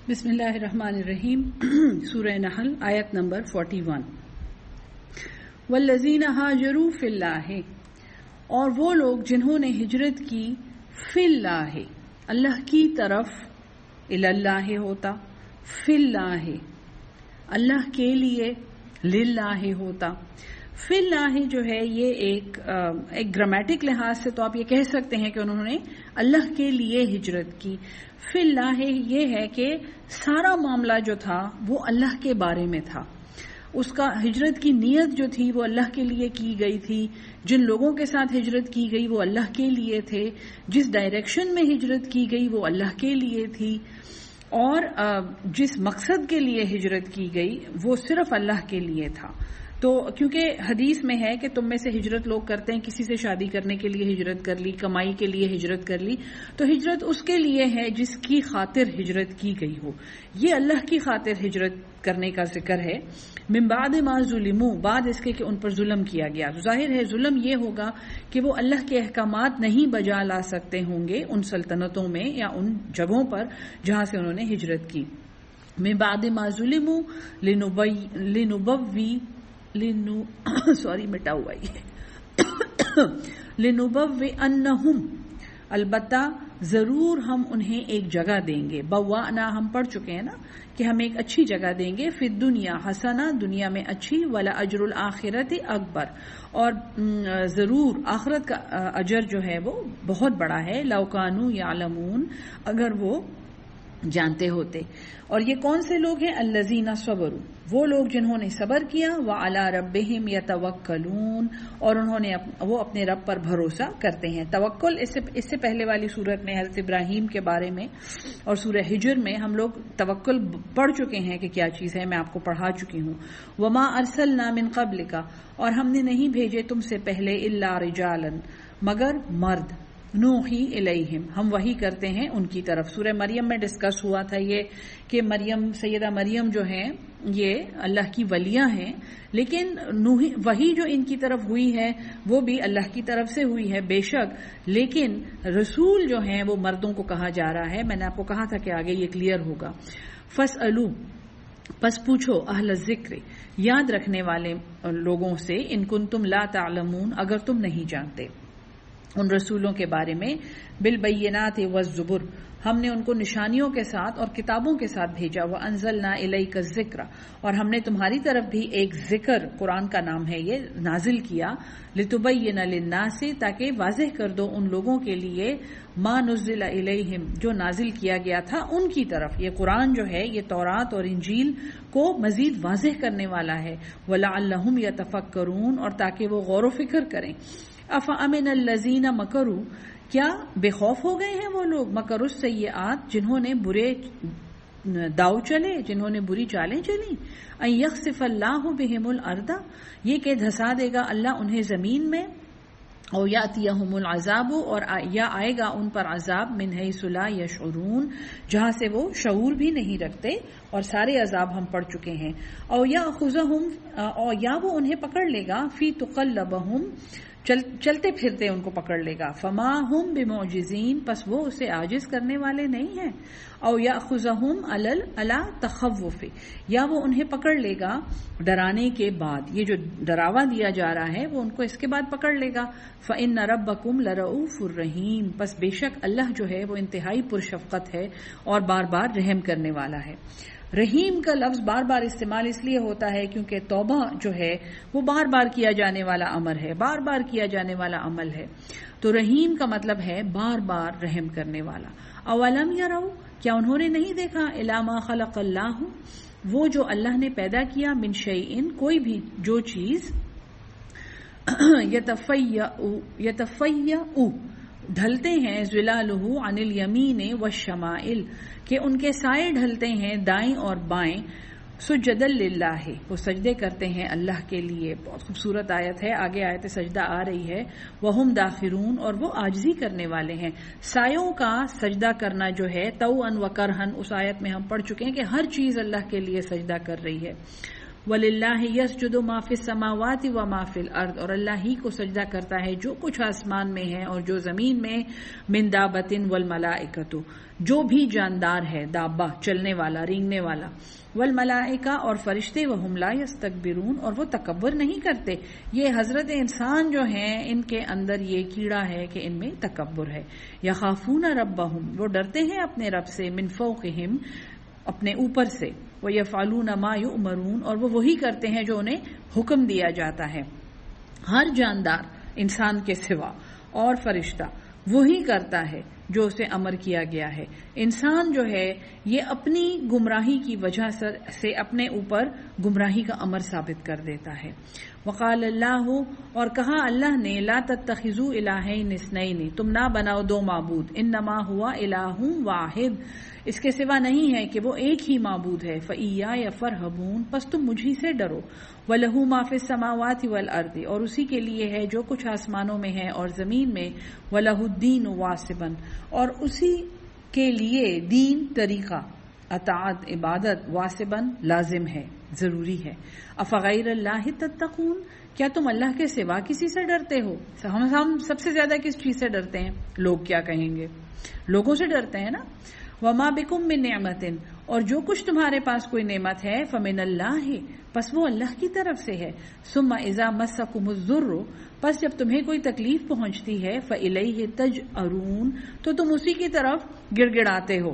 بسم اللہ الرحمن الرحیم سورہ نحل آیت نمبر 41 والذین ہاجروا فی اللہ، اور وہ لوگ جنہوں نے ہجرت کی فی اللہ، اللہ کی طرف، اللہ ہوتا، فی اللہ اللہ کے لیے، للہ ہوتا۔ فی اللہ جو ہے یہ ایک گرامیٹک لحاظ سے تو آپ یہ کہہ سکتے ہیں کہ انہوں نے اللہ کے لیے ہجرت کی۔ فی اللہ یہ ہے کہ سارا معاملہ جو تھا وہ اللہ کے بارے میں تھا، اس کا ہجرت کی نیت جو تھی وہ اللہ کے لیے کی گئی تھی، جن لوگوں کے ساتھ ہجرت کی گئی وہ اللہ کے لیے تھے، جس ڈائریکشن میں ہجرت کی گئی وہ اللہ کے لیے تھی، اور جس مقصد کے لیے ہجرت کی گئی وہ صرف اللہ کے لیے تھا۔ تو کیونکہ حدیث میں ہے کہ تم میں سے ہجرت لوگ کرتے ہیں، کسی سے شادی کرنے کے لیے ہجرت کر لی، کمائی کے لیے ہجرت کر لی، تو ہجرت اس کے لیے ہے جس کی خاطر ہجرت کی گئی ہو۔ یہ اللہ کی خاطر ہجرت کرنے کا ذکر ہے۔ من بعد ما ظلموا، بعد اس کے کہ ان پر ظلم کیا گیا۔ ظاہر ہے ظلم یہ ہوگا کہ وہ اللہ کے احکامات نہیں بجا لا سکتے ہوں گے ان سلطنتوں میں یا ان جگہوں پر جہاں سے انہوں نے ہجرت کی۔ من بعد ما ظلموا لنبوئنہم، البتہ ضرور ہم انہیں ایک جگہ دیں گے۔ بوانا ہم پڑھ چکے ہیں نا کہ ہم ایک اچھی جگہ دیں گے، فی الدنیا حسنہ، دنیا میں اچھی، ولا اجر الآخرۃ اکبر، اور ضرور آخرت کا اجر جو ہے وہ بہت بڑا ہے، لو کانوا یعلمون، اگر وہ جانتے ہوتے۔ اور یہ کون سے لوگ ہیں؟ الذین صبروا، وہ لوگ جنہوں نے صبر کیا، وعلی ربہم یتوکلون، اور وہ اپنے رب پر بھروسہ کرتے ہیں۔ توکل اس سے پہلے والی صورت میں حضرت ابراہیم کے بارے میں اور سورہ ہجر میں ہم لوگ توکل پڑھ چکے ہیں کہ کیا چیز ہے، میں آپ کو پڑھا چکی ہوں۔ وما ارسلنا من قبلک، اور ہم نے نہیں بھیجے تم سے پہلے، الا رجالا، مگر مرد، نوحی الیہم، ہم وحی کرتے ہیں ان کی طرف۔ سورہ مریم میں ڈسکس ہوا تھا یہ کہ سیدہ مریم جو ہیں یہ اللہ کی ولیہ ہیں، لیکن وحی جو ان کی طرف ہوئی ہے وہ بھی اللہ کی طرف سے ہوئی ہے بے شک، لیکن رسول جو ہیں وہ مردوں کو کہا جا رہا ہے۔ میں نے آپ کو کہا تھا کہ آگے یہ کلیئر ہوگا۔ فاسألوا، پس پوچھو، اہل الذکر، یاد رکھنے والے لوگوں سے، ان کنتم لا تعلمون، اگر تم نہیں جانتے، ان رسولوں کے بارے میں، بالبینات والزبر، ہم نے ان کو نشانیوں کے ساتھ اور کتابوں کے ساتھ بھیجا، وانزلنا الیک الذکر، اور ہم نے تمہاری طرف بھی ایک ذکر، قرآن کا نام ہے یہ، نازل کیا، لتبین للناس، تاکہ واضح کر دو ان لوگوں کے لیے، ما نزل الیہم، جو نازل کیا گیا تھا ان کی طرف۔ یہ قرآن جو ہے یہ تورات اور انجیل کو مزید واضح کرنے والا ہے، ولعلہم یتفکرون، اور تاکہ وہ غور و فکر کریں۔ افامن الذین مکروا، کیا بے خوف ہو گئے ہیں وہ لوگ، مکروا السیئات، جنہوں نے برے داؤ چلے، جنہوں نے بری چالیں چلی، ان یخسف اللہ بہم الارض، یہ کہ دھسا دے گا اللہ انہیں زمین میں، او یاتیہم العذاب، اور یا آئے گا ان پر عذاب، من حیث لا یشعرون، جہاں سے وہ شعور بھی نہیں رکھتے، اور سارے عذاب ہم پڑھ چکے ہیں۔ او یاخذہم، اور یا وہ انہیں پکڑ لے گا، فی تقلبہم، چلتے پھرتے ان کو پکڑ لے گا، فما ہم بمعجزین، پس وہ اسے عاجز کرنے والے نہیں ہیں، او یاخذہم علی تخوف، یا وہ انہیں پکڑ لے گا ڈرانے کے بعد، یہ جو ڈراوا دیا جا رہا ہے وہ ان کو اس کے بعد پکڑ لے گا۔ فإن ربکم لرؤوف الرحیم، پس بے شک اللہ جو ہے وہ انتہائی پرشفقت ہے اور بار بار رحم کرنے والا ہے۔ رحیم کا لفظ بار بار استعمال اس لیے ہوتا ہے کیونکہ توبہ جو ہے وہ بار بار کیا جانے والا امر ہے، بار بار کیا جانے والا عمل ہے، تو رحیم کا مطلب ہے بار بار رحم کرنے والا۔ اولم یروا، کیا انہوں نے نہیں دیکھا، الی ما خلق اللہ، وہ جو اللہ نے پیدا کیا، من شیء، کوئی بھی جو چیز، یتفیأ، ڈھلتے ہیں، ظلالہ عن الیمین والشمائل، کہ ان کے سائے ڈھلتے ہیں دائیں اور بائیں، سجدا للہ، وہ سجدے کرتے ہیں اللہ کے لیے۔ بہت خوبصورت آیت ہے، آگے آیت سجدہ آ رہی ہے، وہم داخرون، اور وہ عاجزی کرنے والے ہیں۔ سایوں کا سجدہ کرنا جو ہے، طوعا و کرہن، اس آیت میں ہم پڑھ چکے ہیں کہ ہر چیز اللہ کے لیے سجدہ کر رہی ہے۔ وَلِلَّهِ يَسْجُدُ مَا فِي السَّمَاوَاتِ وَمَا فِي الْأَرْضِ، اور اللہ ہی کو سجدہ کرتا ہے جو کچھ آسمان میں ہے اور جو زمین میں، مِن دَابَّةٍ وَالْمَلَائِكَةُ، جو بھی جاندار ہے، دابہ چلنے والا، رینگنے والا، والملائکہ اور فرشتے، وہم لا یستکبرون، اور وہ تکبر نہیں کرتے۔ یہ حضرت انسان جو ہیں ان کے اندر یہ کیڑا ہے کہ ان میں تکبر ہے۔ یخافون ربہم، وہ ڈرتے ہیں اپنے رب سے، من فوقہم، اپنے اوپر سے، وَيَفْعَلُونَ مَا يُؤْمَرُونَ، اور وہ وہی کرتے ہیں جو انہیں حکم دیا جاتا ہے۔ ہر جاندار انسان کے سوا اور فرشتہ وہی کرتا ہے جو اسے امر کیا گیا ہے۔ انسان جو ہے یہ اپنی گمراہی کی وجہ سے اپنے اوپر گمراہی کا امر ثابت کر دیتا ہے۔ وقال اللہ، اور کہا اللہ نے، لا تتخذوا الہین اثنین، تم نہ بناؤ دو معبود، انما ہوا الہ واحد، اس کے سوا نہیں ہے کہ وہ ایک ہی معبود ہے، فإیایا فارہبون، پس تم مجھی سے ڈرو، وَلَهُ مَا فِي السَّمَاوَاتِ وَالْأَرْضِ، اور اسی کے لیے ہے جو کچھ آسمانوں میں ہے اور زمین میں، وَلَهُ الدِّينُ وَاسِبًا، اور اسی کے لیے دین، طریقہ، اطاعت، عبادت، واسباً لازم ہے، ضروری ہے۔ افغیر اللہ تتقون، کیا تم اللہ کے سوا کسی سے ڈرتے ہو؟ ہم سب سے زیادہ کس چیز سے ڈرتے ہیں؟ لوگ کیا کہیں گے، لوگوں سے ڈرتے ہیں نا۔ وما بکم من نعمت، اور جو کچھ تمہارے پاس کوئی نعمت ہے، فمن اللہ، پس وہ اللہ کی طرف سے ہے۔ ثم اذا مسکم الضر، پس جب تمہیں کوئی تکلیف پہنچتی ہے، فالیہ تجأرون، تو تم اسی کی طرف گڑ گڑاتے ہو،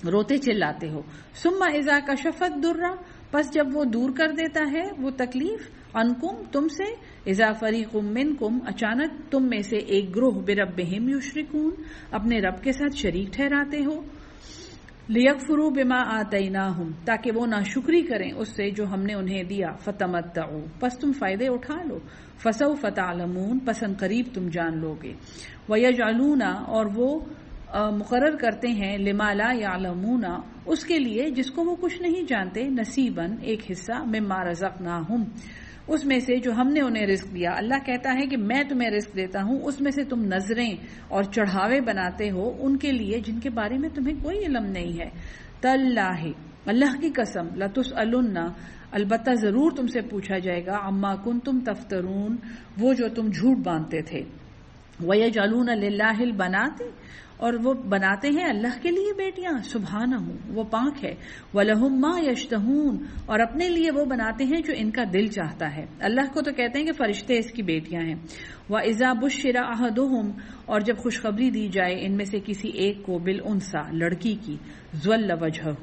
روتے چلاتے ہو۔ ثم اذا کشف الضر، پس جب وہ دور کر دیتا ہے وہ تکلیف، عنکم، تم سے، اذا فریق منکم، اچانک تم میں سے ایک گروہ، بربہم یشرکون، اپنے رب کے ساتھ شریک ٹھہراتے ہو، لیکفروا بما آتیناہم، تاکہ وہ ناشکری کریں اس سے جو ہم نے انہیں دیا، فتمتعوا، پس تم فائدے اٹھا لو، فسوف تعلمون، پس ان قریب تم جان لو گے، ویجعلون، اور وہ مقرر کرتے ہیں، لما لا یعلمون، اس کے لیے جس کو وہ کچھ نہیں جانتے، نصیباً، ایک حصہ، مما رزقناہم، اس میں سے جو ہم نے انہیں رزق دیا۔ اللہ کہتا ہے کہ میں تمہیں رزق دیتا ہوں، اس میں سے تم نظریں اور چڑھاوے بناتے ہو ان کے لیے جن کے بارے میں تمہیں کوئی علم نہیں ہے۔ تاللہ، اللہ کی قسم، لتسألن، البتہ ضرور تم سے پوچھا جائے گا، عما کنتم تفترون، وہ جو تم جھوٹ باندھتے تھے۔ وَيَجْعَلُونَ لِلَّهِ الْبَنَاتِ، اور وہ بناتے ہیں اللہ کے لیے بیٹیاں، سبحانہ، وہ پاک ہے، وَلَهُم مَّا يَشْتَهُونَ، اور اپنے لیے وہ بناتے ہیں جو ان کا دل چاہتا ہے۔ اللہ کو تو کہتے ہیں کہ فرشتے اس کی بیٹیاں ہیں۔ وَإِذَا بُشِّرَ أَحَدُهُمْ، اور جب خوشخبری دی جائے ان میں سے کسی ایک کو، بِالْأُنثىٰ، لڑکی کی، ظَلَّ وَجْهُهُ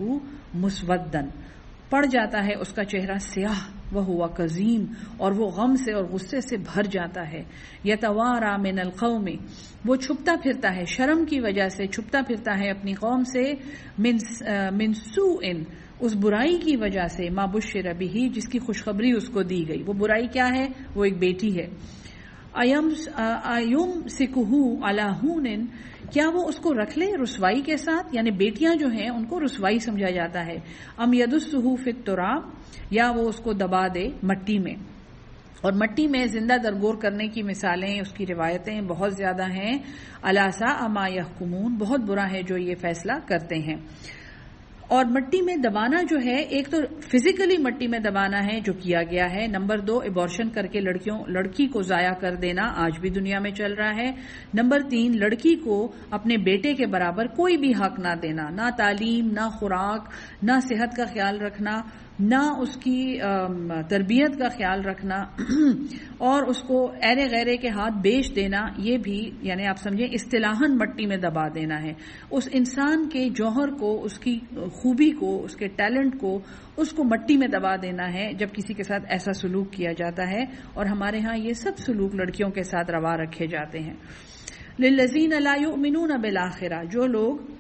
مُسْوَدًّا، پڑ جاتا ہے اس کا چہرہ سیاہ، وَهُوَ كَظِيمٌ، اور وہ غم سے اور غصے سے بھر جاتا ہے، يَتَوَارَى مِنَ الْقَوْمِ، وہ چھپتا پھرتا ہے، شرم کی وجہ سے چھپتا پھرتا ہے اپنی قوم سے، من سوء، اس برائی کی وجہ سے، ما بشر بہ، جس کی خوشخبری اس کو دی گئی۔ وہ برائی کیا ہے؟ وہ ایک بیٹی ہے۔ ایمسکہ علی ہون، کیا وہ اس کو رکھ لے رسوائی کے ساتھ؟ یعنی بیٹیاں جو ہیں ان کو رسوائی سمجھا جاتا ہے۔ ام یدسہ فی التراب، یا وہ اس کو دبا دے مٹی میں۔ اور مٹی میں زندہ درگور کرنے کی مثالیں، اس کی روایتیں بہت زیادہ ہیں۔ الا ساء ما یحکمون، بہت برا ہے جو یہ فیصلہ کرتے ہیں۔ اور مٹی میں دبانا جو ہے، ایک تو فزیکلی مٹی میں دبانا ہے جو کیا گیا ہے، نمبر 2 ابارشن کر کے لڑکی کو ضائع کر دینا، آج بھی دنیا میں چل رہا ہے، نمبر 3 لڑکی کو اپنے بیٹے کے برابر کوئی بھی حق نہ دینا، نہ تعلیم، نہ خوراک، نہ صحت کا خیال رکھنا، نہ اس کی تربیت کا خیال رکھنا، اور اس کو ایرے غیرے کے ہاتھ بیچ دینا، یہ بھی یعنی آپ سمجھیں اصطلاحاً مٹی میں دبا دینا ہے۔ اس انسان کے جوہر کو، اس کی خوبی کو، اس کے ٹیلنٹ کو، اس کو مٹی میں دبا دینا ہے جب کسی کے ساتھ ایسا سلوک کیا جاتا ہے۔ اور ہمارے ہاں یہ سب سلوک لڑکیوں کے ساتھ روا رکھے جاتے ہیں۔ للذین لا یؤمنون بالآخرہ، جو لوگ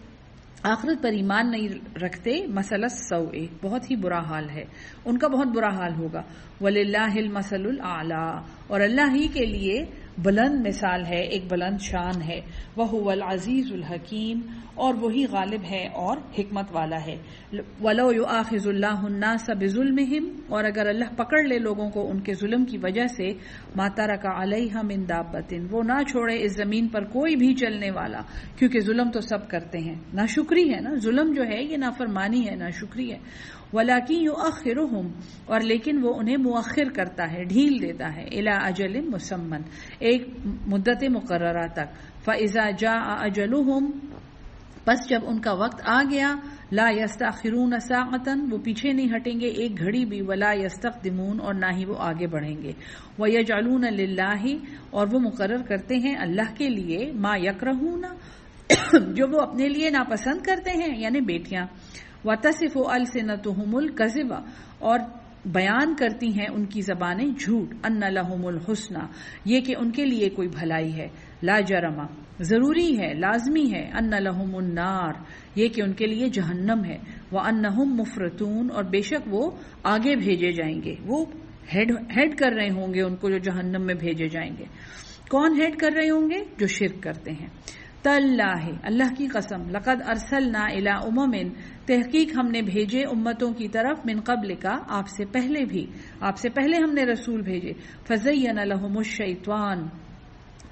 آخرت پر ایمان نہیں رکھتے، مثل السوء، بہت ہی برا حال ہے، ان کا بہت برا حال ہوگا۔ وَلِلَّهِ الْمَثَلُ الْأَعْلَىٰ، اور اللہ ہی کے لیے بلند مثال ہے، ایک بلند شان ہے۔ وَهُوَ الْعَزِيزُ الْحَكِيمُ، اور وہی غالب ہے اور حکمت والا ہے۔ وَلَوْ يُؤَاخِذُ اللَّهُ النَّاسَ بِظُلْمِهِمْ، اور اگر اللہ پکڑ لے لوگوں کو ان کے ظلم کی وجہ سے، مَا تَرَكَ عَلَيْهَا مِن دَابَّةٍ، وہ نہ چھوڑے اس زمین پر کوئی بھی چلنے والا، کیونکہ ظلم تو سب کرتے ہیں، ناشکری ہے نا، ظلم جو ہے یہ نافرمانی ہے، ناشکری ہے۔ وَلَكِنْ يُؤَخِّرُهُمْ اور لیکن وہ انہیں مؤخر کرتا ہے، ڈھیل دیتا ہے، إِلَىٰ أَجَلٍ مُّسَمًّى ایک مدت مقررہ تک. فَإِذَا جَاءَ أَجَلُهُمْ پس جب ان کا وقت آ گیا، لا يستأخرون ساعة وہ پیچھے نہیں ہٹیں گے ایک گھڑی بھی، ولا يستقدمون اور نہ ہی وہ آگے بڑھیں گے. وَيَجْعَلُونَ لِلَّهِ اور وہ مقرر کرتے ہیں اللہ کے لیے، ما يَكْرَهُونَ جو وہ اپنے لیے ناپسند کرتے ہیں، یعنی بیٹیاں. وَتَصِفُ أَلْسِنَتُهُمُ الْكَذِبَ اور بیان کرتی ہیں ان کی زبانیں جھوٹ، أَنَّ لَهُمُ الْحُسْنَى یہ کہ ان کے لیے کوئی بھلائی ہے، لا جرم ضروری ہے، لازمی ہے، أَنَّ لَهُمُ النَّارِ یہ کہ ان کے لیے جہنم ہے، وَأَنَّهُمْ مُفْرَطُونَ اور بے شک وہ آگے بھیجے جائیں گے، وہ ہیڈ کر رہے ہوں گے ان کو جو جہنم میں بھیجے جائیں گے. کون ہیڈ کر رہے ہوں گے؟ جو شرک کرتے ہیں. تاللہ اللہ کی قسم، لقد ارسلنا الی امم تحقیق ہم نے بھیجے امتوں کی طرف، من قبل کا آپ سے پہلے بھی، آپ سے پہلے ہم نے رسول بھیجے. فزین لهم الشیطان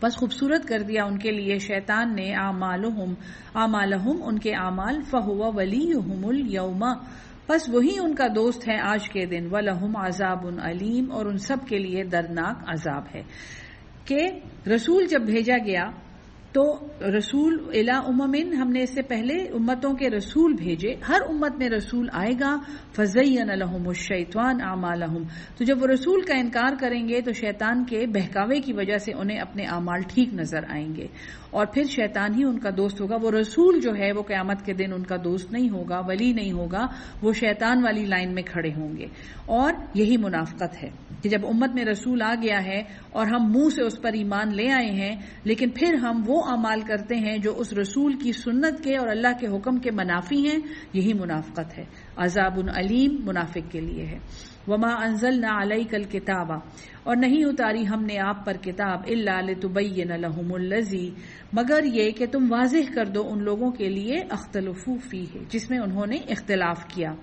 بس خوبصورت کر دیا ان کے لیے شیطان نے، اعمالہم ان کے اعمال، فہو ولیہم الیوم بس وہی ان کا دوست ہے آج کے دن، ولہم عذاب علیم اور ان سب کے لیے دردناک عذاب ہے. کہ رسول جب بھیجا گیا تو رسول الی امم ہم نے اس سے پہلے امتوں کے رسول بھیجے، ہر امت میں رسول آئے گا. فزین لهم الشیطان اعمالہم تو جب وہ رسول کا انکار کریں گے تو شیطان کے بہکاوے کی وجہ سے انہیں اپنے اعمال ٹھیک نظر آئیں گے، اور پھر شیطان ہی ان کا دوست ہوگا. وہ رسول جو ہے وہ قیامت کے دن ان کا دوست نہیں ہوگا، ولی نہیں ہوگا، وہ شیطان والی لائن میں کھڑے ہوں گے. اور یہی منافقت ہے کہ جب امت میں رسول آ گیا ہے اور ہم منہ سے اس پر ایمان لے آئے ہیں، لیکن پھر ہم وہ اعمال کرتے ہیں جو اس رسول کی سنت کے اور اللہ کے حکم کے منافی ہیں، یہی منافقت ہے. عذاب علیم منافق کے لیے ہے. وما انزلنا علیک الکتاب اور نہیں اتاری ہم نے آپ پر کتاب، الا لتبین لهم الذی مگر یہ کہ تم واضح کر دو ان لوگوں کے لیے، اختلفوا فیہ جس میں انہوں نے اختلاف کیا.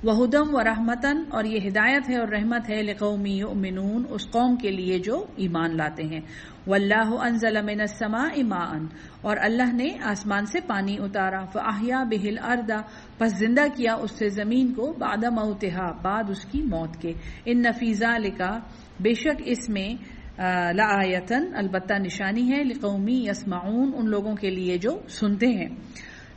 وہدم و رحمتن اور یہ ہدایت ہے اور رحمت ہے، لقوم یؤمنون اس قوم کے لیے جو ایمان لاتے ہیں. واللہ انزل من السماء ماء اور اللہ نے آسمان سے پانی اتارا، فاحیا بہ الارض پس زندہ کیا اس سے زمین کو، بعد موتہا بعد اس کی موت کے. ان فی ذلک بے شک اس میں لآیتن البتہ نشانی ہے، لقومی یسمعون ان لوگوں کے لیے جو سنتے ہیں.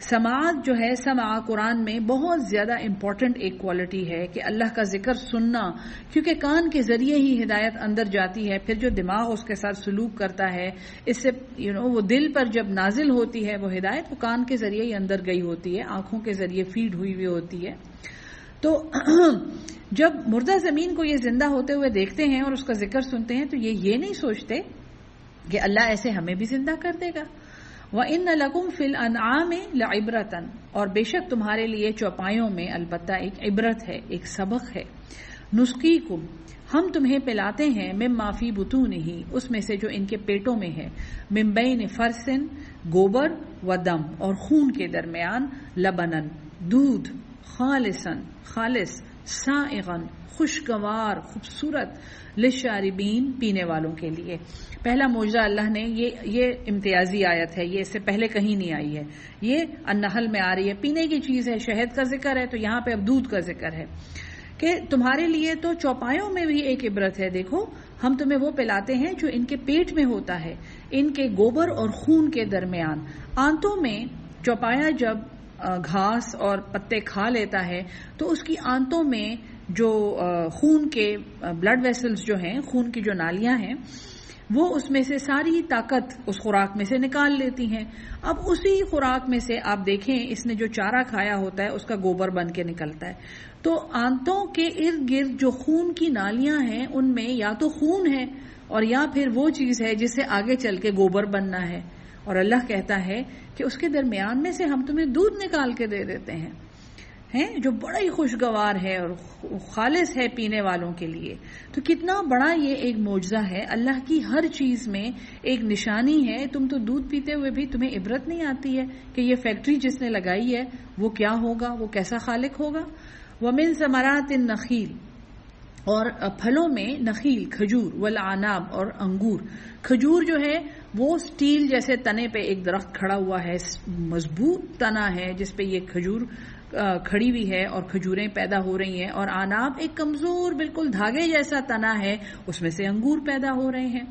سماعت جو ہے، سمع قرآن میں بہت زیادہ امپورٹنٹ ایک کوالٹی ہے کہ اللہ کا ذکر سننا، کیونکہ کان کے ذریعے ہی ہدایت اندر جاتی ہے، پھر جو دماغ اس کے ساتھ سلوک کرتا ہے، اس سے وہ دل پر جب نازل ہوتی ہے وہ ہدایت، وہ کان کے ذریعے ہی اندر گئی ہوتی ہے، آنکھوں کے ذریعے فیڈ ہوئی ہوتی ہے. تو جب مردہ زمین کو یہ زندہ ہوتے ہوئے دیکھتے ہیں اور اس کا ذکر سنتے ہیں تو یہ نہیں سوچتے کہ اللہ ایسے ہمیں بھی زندہ کر دے گا. وَإِنَّ لَكُمْ فِي الْأَنْعَامِ لَعِبْرَةً اور بے شک تمہارے لیے چوپایوں میں البتہ ایک عبرت ہے، ایک سبق ہے. نُسْقِيكُمْ ہم تمہیں پلاتے ہیں، مِمَّا فِي بُطُونِهِ اس میں سے جو ان کے پیٹوں میں ہے، مِن بَيْنِ فَرْثٍ گوبر وَدَم اور خون کے درمیان، لبنن دودھ، خالصاً خالص، سائغاً خوشگوار خوبصورت، للشاربین پینے والوں کے لیے. پہلا معجزہ اللہ نے یہ امتیازی آیت ہے، یہ اس سے پہلے کہیں نہیں آئی ہے، یہ النحل میں آ رہی ہے. پینے کی چیز ہے، شہد کا ذکر ہے تو یہاں پہ اب دودھ کا ذکر ہے کہ تمہارے لیے تو چوپایوں میں بھی ایک عبرت ہے. دیکھو ہم تمہیں وہ پلاتے ہیں جو ان کے پیٹ میں ہوتا ہے، ان کے گوبر اور خون کے درمیان. آنتوں میں چوپایا جب گھاس اور پتے کھا لیتا ہے تو اس کی آنتوں میں جو خون کے بلڈ ویسلز جو ہیں، خون کی جو نالیاں ہیں، وہ اس میں سے ساری طاقت اس خوراک میں سے نکال لیتی ہیں. اب اسی خوراک میں سے آپ دیکھیں اس نے جو چارہ کھایا ہوتا ہے اس کا گوبر بن کے نکلتا ہے. تو آنتوں کے ارد گرد جو خون کی نالیاں ہیں ان میں یا تو خون ہے اور یا پھر وہ چیز ہے جس سے آگے چل کے گوبر بننا ہے. اور اللہ کہتا ہے کہ اس کے درمیان میں سے ہم تمہیں دودھ نکال کے دے دیتے ہیں جو بڑا ہی خوشگوار ہے اور خالص ہے پینے والوں کے لیے. تو کتنا بڑا یہ ایک معجزہ ہے، اللہ کی ہر چیز میں ایک نشانی ہے. تم تو دودھ پیتے ہوئے بھی تمہیں عبرت نہیں آتی ہے کہ یہ فیکٹری جس نے لگائی ہے وہ کیا ہوگا، وہ کیسا خالق ہوگا. وَمِن ثَمَرَاتِ النَّخِيلِ اور پھلوں میں نخیل کھجور، والعناب اور انگور. کھجور جو ہے وہ سٹیل جیسے تنے پہ ایک درخت کھڑا ہوا ہے، مضبوط تنا ہے جس پہ یہ کھجور کھڑی ہوئی ہے اور کھجوریں پیدا ہو رہی ہیں، اور آناب ایک کمزور بالکل دھاگے جیسا تنا ہے، اس میں سے انگور پیدا ہو رہے ہیں۔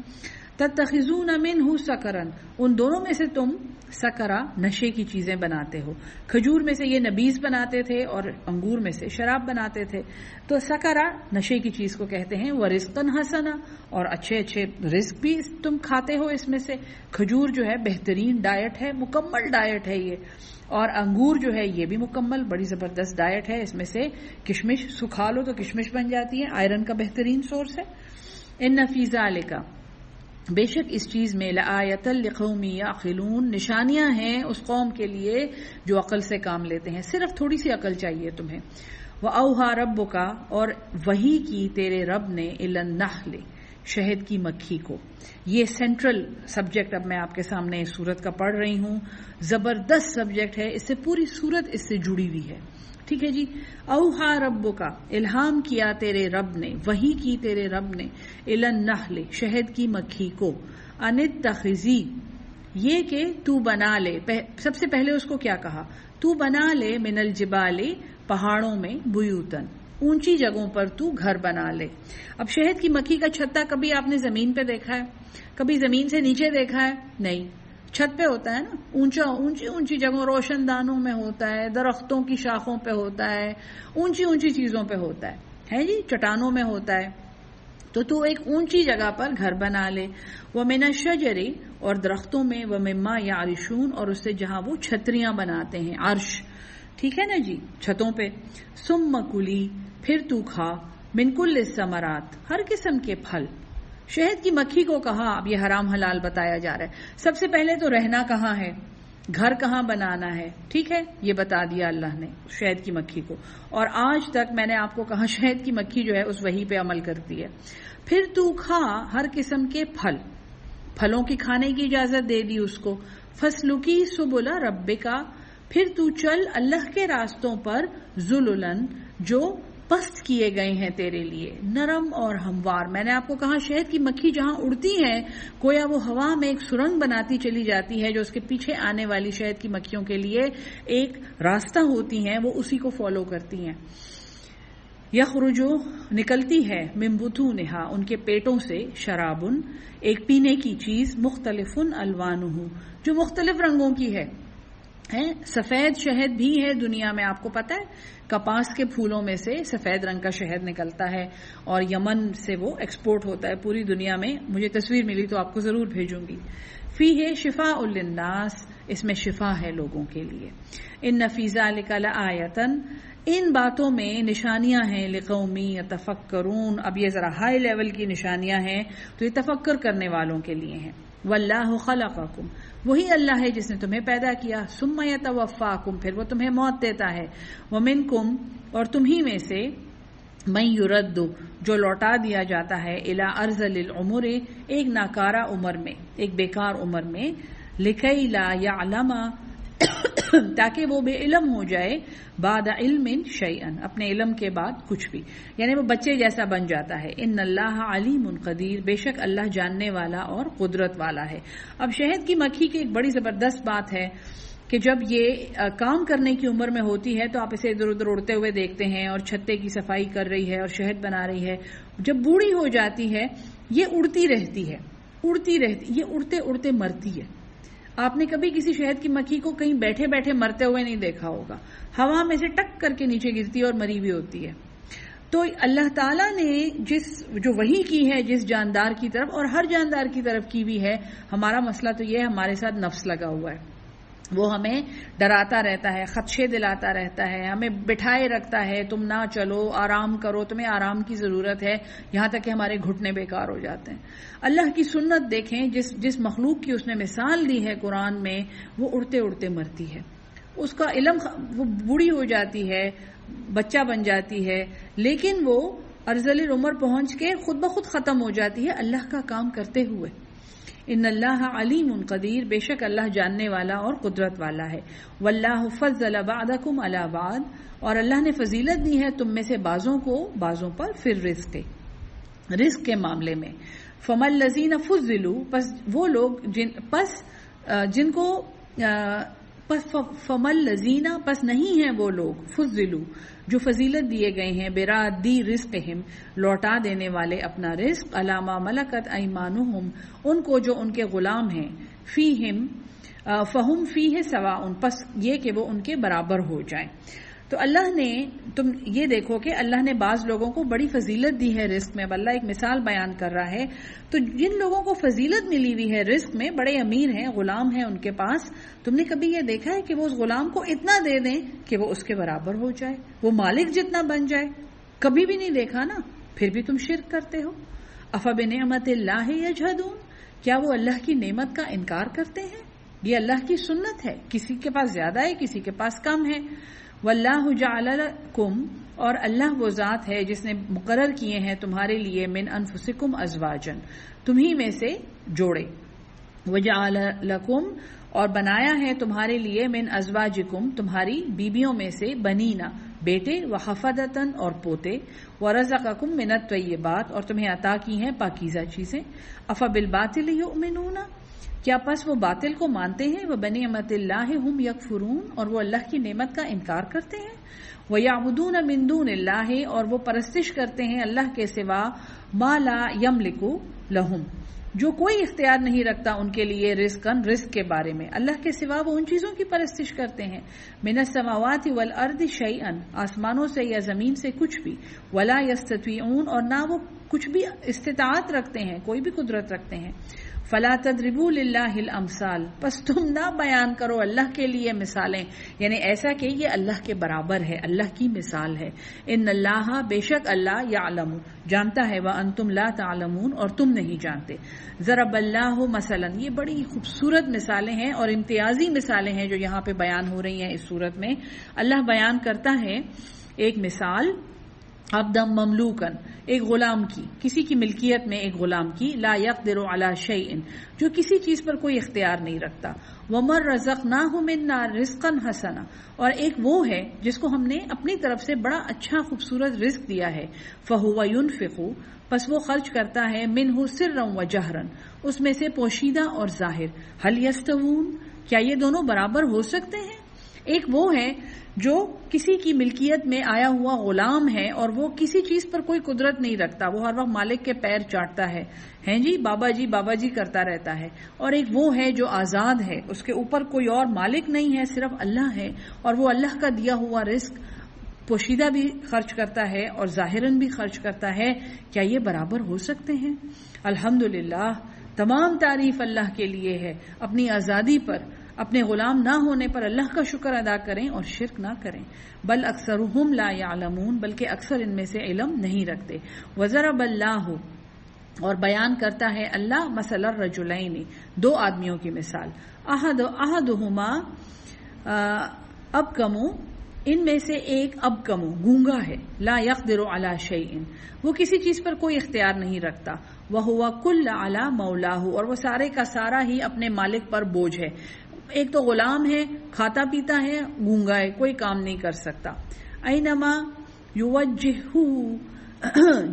تتخذون منہ سکرن، ان دونوں میں سے تم سکرا نشے کی چیزیں بناتے ہو۔ کھجور میں سے یہ نبیذ بناتے تھے اور انگور میں سے شراب بناتے تھے، تو سکرا نشے کی چیز کو کہتے ہیں۔ ورزقا حسنا، اور اچھے اچھے رزق بھی تم کھاتے ہو اس میں سے۔ کھجور جو ہے بہترین ڈائٹ ہے، مکمل ڈائٹ ہے یہ، اور انگور جو ہے یہ بھی مکمل بڑی زبردست ڈائٹ ہے۔ اس میں سے کشمش سکھا لو تو کشمش بن جاتی ہے، آئرن کا بہترین سورس ہے۔ ان فی ذالک، بے شک اس چیز میں لآیۃ لقوم یعقلون، نشانیاں ہیں اس قوم کے لیے جو عقل سے کام لیتے ہیں۔ صرف تھوڑی سی عقل چاہیے تمہیں۔ وَأَوْحَىٰ رَبُّكَ، اور وحی کی تیرے رب نے، إِلَى النَّحْلِ، شہد کی مکھی کو۔ یہ سینٹرل سبجیکٹ اب میں آپ کے سامنے اس سورت کا پڑھ رہی ہوں، زبردست سبجیکٹ ہے، اس سے پوری سورت اس سے جڑی ہوئی ہے، ٹھیک ہے جی۔ اوحا ربک، الہام کیا تیرے رب نے، وحی کی تیرے رب نے، الی النحل، شہد کی مکھی کو، ان اتخذی، یہ کہ تو بنا لے، سب سے پہلے اس کو کیا کہا، تو بنا لے، من الجبال، پہاڑوں میں، بیوتن، اونچی جگہوں پر تو گھر بنا لے۔ اب شہد کی مکھی کا چھتا کبھی آپ نے زمین پہ دیکھا ہے؟ کبھی زمین سے نیچے دیکھا ہے؟ نہیں، چھت پہ ہوتا ہے نا، اونچی اونچی جگہوں، روشن دانوں میں ہوتا ہے، درختوں کی شاخوں پہ ہوتا ہے، اونچی اونچی چیزوں پہ ہوتا ہے جی، چٹانوں میں ہوتا ہے۔ تو ایک اونچی جگہ پر گھر بنا لے۔ وَمِنَ الشَّجَرِ، اور درختوں میں، وَمِمَّا يَعْرِشُونَ، اور اس سے جہاں وہ چھتریاں بناتے ہیں، عرش، ٹھیک ہے نا جی، چھتوں پہ۔ ثُمَّ كُلِي، پھر تو کھا، مِن كُلِّ الثَّمَرَاتِ، ہر قسم کے پھل۔ شہد کی مکھی کو کہا، اب یہ حرام حلال بتایا جا رہا ہے۔ سب سے پہلے تو رہنا کہاں ہے، گھر کہاں بنانا ہے، ٹھیک ہے، یہ بتا دیا اللہ نے شہد کی مکھی کو۔ اور آج تک میں نے آپ کو کہا شہد کی مکھی جو ہے اس وحی پہ عمل کرتی ہے۔ پھر تو کھا ہر قسم کے پھلوں کی کھانے کی اجازت دے دی اس کو۔ فَاسْلُكِي سُبُلَ رَبِّكَ، پھر تو چل اللہ کے راستوں پر، ذُلُلًا، جو پست کیے گئے ہیں تیرے لیے، نرم اور ہموار۔ میں نے آپ کو کہا شہد کی مکھی جہاں اڑتی ہے گویا وہ ہوا میں ایک سرنگ بناتی چلی جاتی ہے، جو اس کے پیچھے آنے والی شہد کی مکھیوں کے لیے ایک راستہ ہوتی ہیں، وہ اسی کو فالو کرتی ہیں۔ یخرجو، نکلتی ہے، من بطونہا، ان کے پیٹوں سے، شرابن، ایک پینے کی چیز، مختلف الوانہ، جو مختلف رنگوں کی ہے۔ سفید شہد بھی ہے دنیا میں، آپ کو پتہ ہے، کپاس کے پھولوں میں سے سفید رنگ کا شہد نکلتا ہے، اور یمن سے وہ ایکسپورٹ ہوتا ہے پوری دنیا میں۔ مجھے تصویر ملی تو آپ کو ضرور بھیجوں گی۔ فیہ شفاء للناس، اس میں شفا ہے لوگوں کے لیے۔ ان فی ذلک لآیۃ، ان باتوں میں نشانیاں ہیں، لقوم یتفکرون، اب یہ ذرا ہائی لیول کی نشانیاں ہیں تو یہ تفکر کرنے والوں کے لیے ہیں۔ واللہ خلقکم، وہی اللہ ہے جس نے تمہیں پیدا کیا، ثم یتوفاکم، پھر وہ تمہیں موت دیتا ہے، ومنکم، اور تمہیں میں سے، من یرد، جو لوٹا دیا جاتا ہے، الی ارذل العمر، ایک ناکارہ عمر میں، ایک بیکار عمر میں، لکی لا یعلم، تاکہ وہ بے علم ہو جائے، بعد علم شیئا، اپنے علم کے بعد کچھ بھی، یعنی وہ بچے جیسا بن جاتا ہے۔ ان اللہ علیم قدیر، بے شک اللہ جاننے والا اور قدرت والا ہے۔ اب شہد کی مکھی کی ایک بڑی زبردست بات ہے کہ جب یہ کام کرنے کی عمر میں ہوتی ہے تو آپ اسے ادھر ادھر اڑتے ہوئے دیکھتے ہیں، اور چھتے کی صفائی کر رہی ہے اور شہد بنا رہی ہے۔ جب بوڑھی ہو جاتی ہے یہ اڑتی رہتی ہے، یہ اڑتے اڑتے مرتی ہے۔ آپ نے کبھی کسی شہد کی مکھی کو کہیں بیٹھے بیٹھے مرتے ہوئے نہیں دیکھا ہوگا، ہوا میں سے ٹک کر کے نیچے گرتی ہے اور مری ہوئی ہوتی ہے۔ تو اللہ تعالیٰ نے جو وحی کی ہے جس جاندار کی طرف، اور ہر جاندار کی طرف کی بھی ہے، ہمارا مسئلہ تو یہ ہے ہمارے ساتھ نفس لگا ہوا ہے، وہ ہمیں ڈراتا رہتا ہے، خدشے دلاتا رہتا ہے، ہمیں بٹھائے رکھتا ہے، تم نہ چلو، آرام کرو، تمہیں آرام کی ضرورت ہے، یہاں تک کہ ہمارے گھٹنے بیکار ہو جاتے ہیں۔ اللہ کی سنت دیکھیں، جس مخلوق کی اس نے مثال دی ہے قرآن میں، وہ اڑتے اڑتے مرتی ہے، اس کا علم، وہ بوڑھی ہو جاتی ہے، بچہ بن جاتی ہے، لیکن وہ ارذل العمر پہنچ کے خود بخود ختم ہو جاتی ہے اللہ کا کام کرتے ہوئے۔ ان اللہ علیم قدیر، بے شک اللہ جاننے والا اور قدرت والا ہے۔ واللہ فضل بعضکم علی بعض، اور اللہ نے فضیلت دی ہے تم میں سے بعضوں کو بعضوں پر، فی الرزق، رزق کے معاملے میں۔ فما الذین فضلوا، پس وہ لوگ جن کو فمل لذینا پس نہیں ہیں وہ لوگ فضلوا جو فضیلت دیے گئے ہیں برادی رزقہم لوٹا دینے والے اپنا رزق علی ما ملکت ایمانہم ان کو جو ان کے غلام ہیں فیہم فہم فیہ سواء پس یہ کہ وہ ان کے برابر ہو جائیں. تو اللہ نے تم یہ دیکھو کہ اللہ نے بعض لوگوں کو بڑی فضیلت دی ہے رزق میں. اب اللہ ایک مثال بیان کر رہا ہے. تو جن لوگوں کو فضیلت ملی ہوئی ہے رزق میں بڑے امیر ہیں غلام ہیں ان کے پاس, تم نے کبھی یہ دیکھا ہے کہ وہ اس غلام کو اتنا دے دیں کہ وہ اس کے برابر ہو جائے, وہ مالک جتنا بن جائے؟ کبھی بھی نہیں دیکھا نا. پھر بھی تم شرک کرتے ہو. افبنعمت اللہ یجحدون کیا وہ اللہ کی نعمت کا انکار کرتے ہیں؟ یہ اللہ کی سنت ہے, کسی کے پاس زیادہ ہے کسی کے پاس کم ہے. واللہ جعل لکم اور اللہ وہ ذات ہے جس نے مقرر کیے ہیں تمہارے لیے من انفسکم ازواجن تمہی میں سے جوڑے, وجعل لکم اور بنایا ہے تمہارے لیے من ازواجکم تمہاری بیویوں میں سے بنینا بیٹے وحفدتن اور پوتے ورزقکم من الطیبات اور تمہیں عطا کی ہیں پاکیزہ چیزیں. افبالباطل یؤمنون کیا پس وہ باطل کو مانتے ہیں؟ وبنعمت اللہ ہم یکفرون اور وہ اللہ کی نعمت کا انکار کرتے ہیں. وَيَعْبُدُونَ مِن دُونِ اللَّهِ اور وہ پرستش کرتے ہیں اللہ کے سوا ما لا یملک لہم جو کوئی اختیار نہیں رکھتا ان کے لیے رزقاً رزق کے بارے میں. اللہ کے سوا وہ ان چیزوں کی پرستش کرتے ہیں. من السماوات والارض شیئا آسمانوں سے یا زمین سے کچھ بھی, ولا یستطیعون اور نہ وہ کچھ بھی استطاعت رکھتے ہیں کوئی بھی قدرت رکھتے ہیں. فلا تضربوا للہ الامثال پس تم نہ بیان کرو اللہ کے لیے مثالیں, یعنی ایسا کہ یہ اللہ کے برابر ہے, اللہ کی مثال ہے. ان اللہ بے شک اللہ یعلم جانتا ہے, وانتم لا تعلمون اور تم نہیں جانتے. ضرب اللہ مثلا یہ بڑی خوبصورت مثالیں ہیں اور امتیازی مثالیں ہیں جو یہاں پہ بیان ہو رہی ہیں اس صورت میں. اللہ بیان کرتا ہے ایک مثال عبدم مملوکن ایک غلام کی, کسی کی ملکیت میں ایک غلام کی, لا یقدر علی شیء جو کسی چیز پر کوئی اختیار نہیں رکھتا. ومن رزقناہ منا رزقا حسنا اور ایک وہ ہے جس کو ہم نے اپنی طرف سے بڑا اچھا خوبصورت رزق دیا ہے. فہو ینفق پس وہ خرچ کرتا ہے منہ سرا وجہرا اس میں سے پوشیدہ اور ظاہر. هل یستوون کیا یہ دونوں برابر ہو سکتے ہیں؟ ایک وہ ہے جو کسی کی ملکیت میں آیا ہوا غلام ہے اور وہ کسی چیز پر کوئی قدرت نہیں رکھتا, وہ ہر وقت مالک کے پیر چاٹتا ہے, ہیں جی بابا جی کرتا رہتا ہے. اور ایک وہ ہے جو آزاد ہے, اس کے اوپر کوئی اور مالک نہیں ہے صرف اللہ ہے, اور وہ اللہ کا دیا ہوا رزق پوشیدہ بھی خرچ کرتا ہے اور ظاہراً بھی خرچ کرتا ہے. کیا یہ برابر ہو سکتے ہیں؟ الحمدللہ تمام تعریف اللہ کے لیے ہے. اپنی آزادی پر اپنے غلام نہ ہونے پر اللہ کا شکر ادا کریں اور شرک نہ کریں. بل اکثرهم لا يعلمون بلکہ اکثر ان میں سے علم نہیں رکھتے. وضرب اللہ اور بیان کرتا ہے اللہ مثل الرجلین دو آدمیوں کی مثال. احدہما ابکم ان میں سے ایک ابکم گونگا ہے, لا یقدر علی شیء وہ کسی چیز پر کوئی اختیار نہیں رکھتا. وہو کل علی مولاہ اور وہ سارے کا سارا ہی اپنے مالک پر بوجھ ہے. ایک تو غلام ہے, کھاتا پیتا ہے, گونگا ہے, کوئی کام نہیں کر سکتا. اینما یوجہہ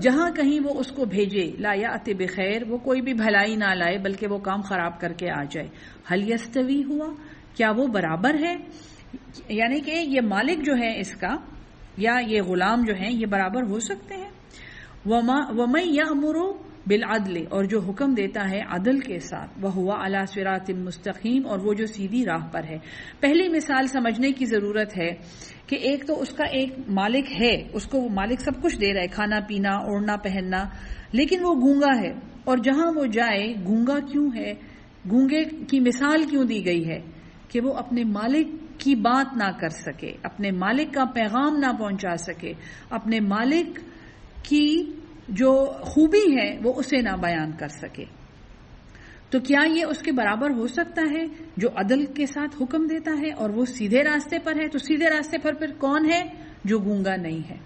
جہاں کہیں وہ اس کو بھیجے, لا یأتی بخیر وہ کوئی بھی بھلائی نہ لائے بلکہ وہ کام خراب کر کے آ جائے. هل یستوی ہوا کیا وہ برابر ہے؟ یعنی کہ یہ مالک جو ہے اس کا یا یہ غلام جو ہیں یہ برابر ہو سکتے ہیں. ومن یأمر بالعدل اور جو حکم دیتا ہے عدل کے ساتھ, وہو علی صراط مستقیم اور وہ جو سیدھی راہ پر ہے. پہلی مثال سمجھنے کی ضرورت ہے کہ ایک تو اس کا ایک مالک ہے, اس کو وہ مالک سب کچھ دے رہا ہے, کھانا پینا اوڑھنا پہننا, لیکن وہ گونگا ہے اور جہاں وہ جائے گونگا کیوں ہے؟ گونگے کی مثال کیوں دی گئی ہے؟ کہ وہ اپنے مالک کی بات نہ کر سکے, اپنے مالک کا پیغام نہ پہنچا سکے, اپنے مالک کی جو خوبی ہے وہ اسے نہ بیان کر سکے. تو کیا یہ اس کے برابر ہو سکتا ہے جو عدل کے ساتھ حکم دیتا ہے اور وہ سیدھے راستے پر ہے؟ تو سیدھے راستے پر پھر کون ہے؟ جو گونگا نہیں ہے,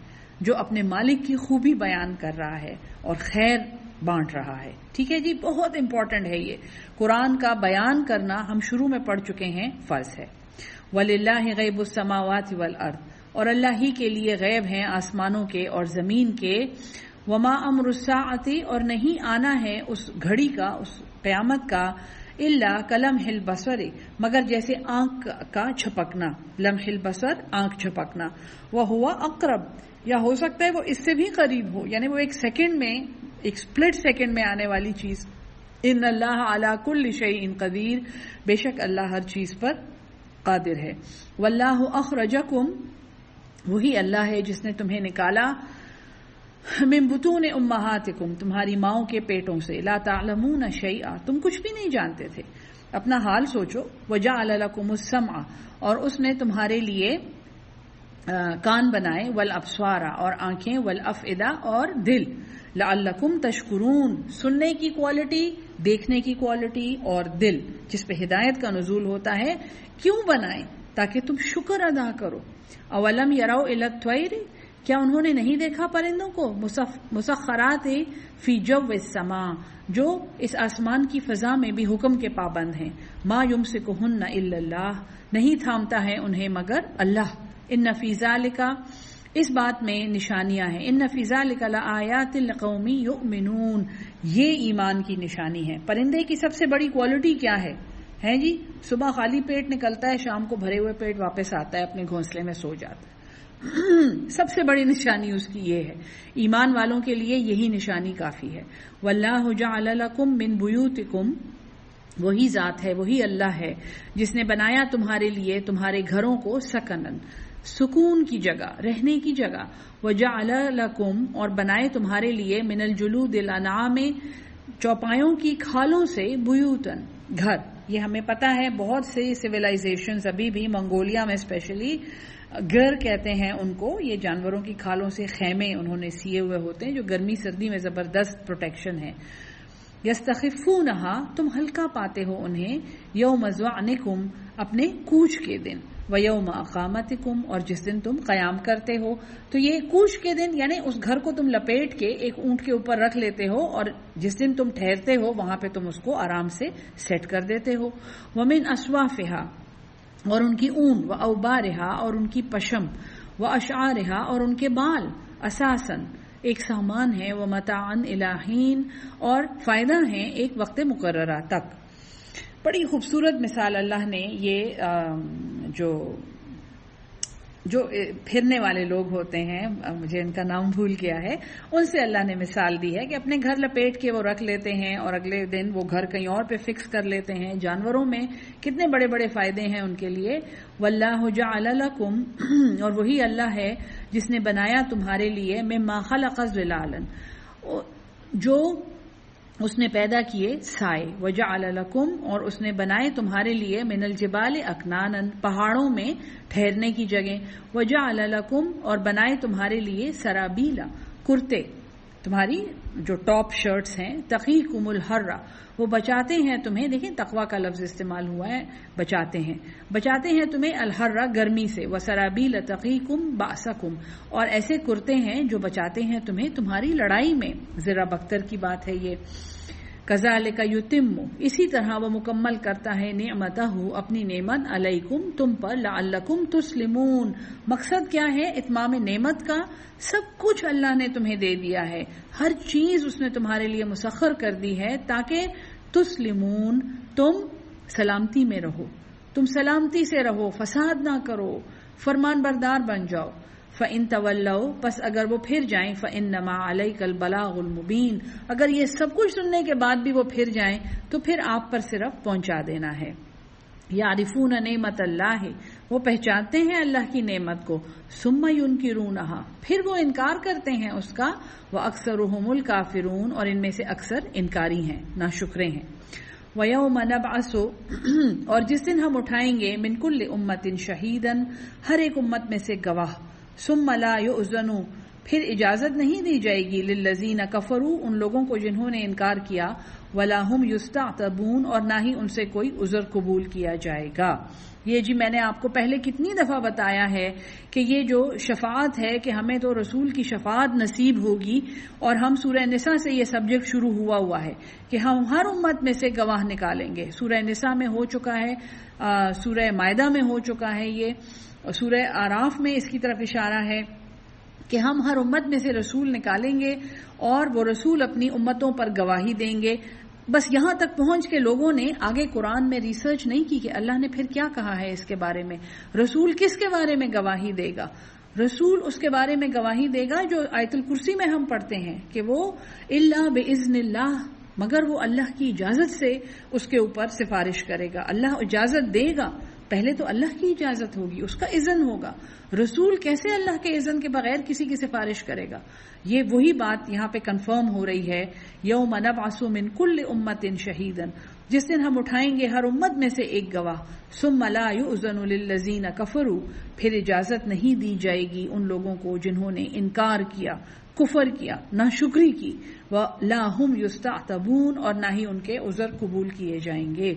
جو اپنے مالک کی خوبی بیان کر رہا ہے اور خیر بانٹ رہا ہے. ٹھیک ہے جی, بہت امپورٹنٹ ہے یہ. قرآن کا بیان کرنا ہم شروع میں پڑھ چکے ہیں فرض ہے. وَلِلَّهِ غَيْبُ السَّمَاوَاتِ وَالْأَرْضِ اور اللہ ہی کے لیے غیب ہیں آسمانوں کے اور زمین کے. وما امر الساعۃ اور نہیں آنا ہے اس گھڑی کا, اس قیامت کا, الا کلمح البصر، مگر جیسے آنکھ کا جھپکنا، لمح البصر آنکھ جھپکنا، وہو اقرب، یا ہو سکتا ہے وہ اس سے بھی قریب ہو، یعنی وہ ایک سیکنڈ میں، ایک سپلٹ سیکنڈ میں آنے والی چیز. ان اللہ علی کل شیء قدیر، بے شک اللہ ہر چیز پر قادر ہے. واللہ اخرجکم، وہی اللہ ہے جس نے تمہیں نکالا، من بطون امہاتکم، تمہاری ماؤں کے پیٹوں سے، لا تعلمون شیئا، تم کچھ بھی نہیں جانتے تھے. اپنا حال سوچو. وجعل لکم السمع، اور اس نے تمہارے لیے کان بنائے، والابصار، اور آنکھیں، والافئدہ، اور دل، لعلکم تشکرون، سننے کی کوالٹی، دیکھنے کی کوالٹی، اور دل جس پہ ہدایت کا نزول ہوتا ہے. کیوں بنائے؟ تاکہ تم شکر ادا کرو. اولم یروا الی الطیر، کیا انہوں نے نہیں دیکھا پرندوں کو، مسخرات فی جو السماء، جو اس آسمان کی فضا میں بھی حکم کے پابند ہیں. ما یمسکہن الا اللہ، نہیں تھامتا ہے انہیں مگر اللہ. ان فی ذالک، اس بات میں نشانیاں ہیں. ان فی ذالک لآیات لقوم یؤمنون، یہ ایمان کی نشانی ہے. پرندے کی سب سے بڑی کوالٹی کیا ہے جی؟ صبح خالی پیٹ نکلتا ہے، شام کو بھرے ہوئے پیٹ واپس آتا ہے، اپنے گھونسلے میں سو جاتا ہے. سب سے بڑی نشانی اس کی یہ ہے. ایمان والوں کے لیے یہی نشانی کافی ہے. واللہ جعل لکم من بیوتکم، وہی ذات ہے، وہی اللہ ہے جس نے بنایا تمہارے لیے تمہارے گھروں کو سکنن، سکون کی جگہ، رہنے کی جگہ. وجعل لکم، اور بنائے تمہارے لیے، من الجلود الانعام، چوپایوں کی کھالوں سے، بیوتن، گھر. یہ ہمیں پتہ ہے بہت سے سویلائزیشنز ابھی بھی، منگولیا میں اسپیشلی گر کہتے ہیں ان کو، یہ جانوروں کی کھالوں سے خیمے انہوں نے سیے ہوئے ہوتے ہیں جو گرمی سردی میں زبردست پروٹیکشن ہے. یستخفونہا، تم ہلکا پاتے ہو انہیں، یوم ظعنکم، اپنے کوچ کے دن، ویوم اقامتکم، اور جس دن تم قیام کرتے ہو. تو یہ کوچ کے دن یعنی اس گھر کو تم لپیٹ کے ایک اونٹ کے اوپر رکھ لیتے ہو، اور جس دن تم ٹھہرتے ہو وہاں پہ تم اس کو آرام سے سیٹ کر دیتے ہو. ومن اصوافہا، اور ان کی اون، و اوبارہا، اور ان کی پشم، و اشعارہا، اور ان کے بال، اساساً، ایک سامان ہے، و متاعن الی حین، اور فائدہ ہیں ایک وقت مقررہ تک. بڑی خوبصورت مثال اللہ نے یہ جو پھرنے والے لوگ ہوتے ہیں، مجھے ان کا نام بھول گیا ہے، ان سے اللہ نے مثال دی ہے کہ اپنے گھر لپیٹ کے وہ رکھ لیتے ہیں اور اگلے دن وہ گھر کہیں اور پہ فکس کر لیتے ہیں. جانوروں میں کتنے بڑے بڑے فائدے ہیں ان کے لیے. واللہ جعل لکم، اور وہی اللہ ہے جس نے بنایا تمہارے لیے، مما خلق ظلالا، جو اس نے پیدا کیے سائے، وجعل لکم، اور اس نے بنائے تمہارے لیے، من الجبال اکنانا، پہاڑوں میں ٹھہرنے کی جگہ، وجعل لکم، اور بنائے تمہارے لیے، سرابیلا، کرتے، تمہاری جو ٹاپ شرٹس ہیں، تقیکم الحر، وہ بچاتے ہیں تمہیں، دیکھیں تقوی کا لفظ استعمال ہوا ہے، بچاتے ہیں تمہیں، الحر، گرمی سے، وسرابیل تقیکم باسکم، اور ایسے کرتے ہیں جو بچاتے ہیں تمہیں تمہاری لڑائی میں. ذرا بختر کی بات ہے یہ. کذالک یتم، اسی طرح وہ مکمل کرتا ہے، نعمتہ، اپنی نعمت، علیکم، تم پر، لعلکم تسلمون. مقصد کیا ہے اتمام نعمت کا؟ سب کچھ اللہ نے تمہیں دے دیا ہے، ہر چیز اس نے تمہارے لیے مسخر کر دی ہے تاکہ تسلمون، تم سلامتی میں رہو، تم سلامتی سے رہو، فساد نہ کرو، فرمان بردار بن جاؤ. فَإِن تَوَلَّوْا، پس اگر وہ پھر جائیں، فَإِنَّمَا عَلَيْكَ الْبَلَاغُ الْمُبِينُ، اگر یہ سب کچھ سننے کے بعد بھی وہ پھر جائیں تو پھر آپ پر صرف پہنچا دینا ہے. یعرفون نعمت اللہ، وہ پہچانتے ہیں اللہ کی نعمت کو، ثم ینکرونہا، پھر وہ انکار کرتے ہیں اس کا، وَأَكْثَرُهُمُ الْكَافِرُونَ، اور ان میں سے اکثر انکاری ہیں، ناشکرے ہیں. وَيَوْمَ نَبْعَثُ، اور جس دن ہم اٹھائیں گے، مِنْ كُلِّ أُمَّةٍ شَهِيدًا، ہر ایک امت میں سے گواہ، ثُمَّ لَا يُؤْذَنُ، پھر اجازت نہیں دی جائے گی، لِلَّذِينَ كَفَرُوا، ان لوگوں کو جنہوں نے انکار کیا، وَلَا هُمْ يُسْتَعْتَبُونَ، اور نہ ہی ان سے کوئی عذر قبول کیا جائے گا. یہ جی میں نے آپ کو پہلے کتنی دفعہ بتایا ہے کہ یہ جو شفاعت ہے کہ ہمیں تو رسول کی شفاعت نصیب ہوگی، اور ہم سورہ نساء سے یہ سبجیکٹ شروع ہوا ہے کہ ہم ہر امت میں سے گواہ نکالیں گے. سورہ نساء میں ہو چکا ہے، سورہ مائدہ میں ہو چکا ہے، یہ سورہ آراف میں اس کی طرف اشارہ ہے کہ ہم ہر امت میں سے رسول نکالیں گے اور وہ رسول اپنی امتوں پر گواہی دیں گے. بس یہاں تک پہنچ کے لوگوں نے آگے قرآن میں ریسرچ نہیں کی کہ اللہ نے پھر کیا کہا ہے اس کے بارے میں، رسول کس کے بارے میں گواہی دے گا. رسول اس کے بارے میں گواہی دے گا جو آیت الکرسی میں ہم پڑھتے ہیں کہ وہ الا باذن اللہ، مگر وہ اللہ کی اجازت سے اس کے اوپر سفارش کرے گا. اللہ اجازت دے گا، پہلے تو اللہ کی اجازت ہوگی، اس کا اذن ہوگا. رسول کیسے اللہ کے اذن کے بغیر کسی کی سفارش کرے گا؟ یہ وہی بات یہاں پہ کنفرم ہو رہی ہے. یوم نبعث من کل امت شہیدا، جس دن ہم اٹھائیں گے ہر امت میں سے ایک گواہ. ثم لا یؤذن للذین کفروا، پھر اجازت نہیں دی جائے گی ان لوگوں کو جنہوں نے انکار کیا، کفر کیا، ناشکری کی. ولا هم یستعتبون، اور نہ ہی ان کے عذر قبول کیے جائیں گے.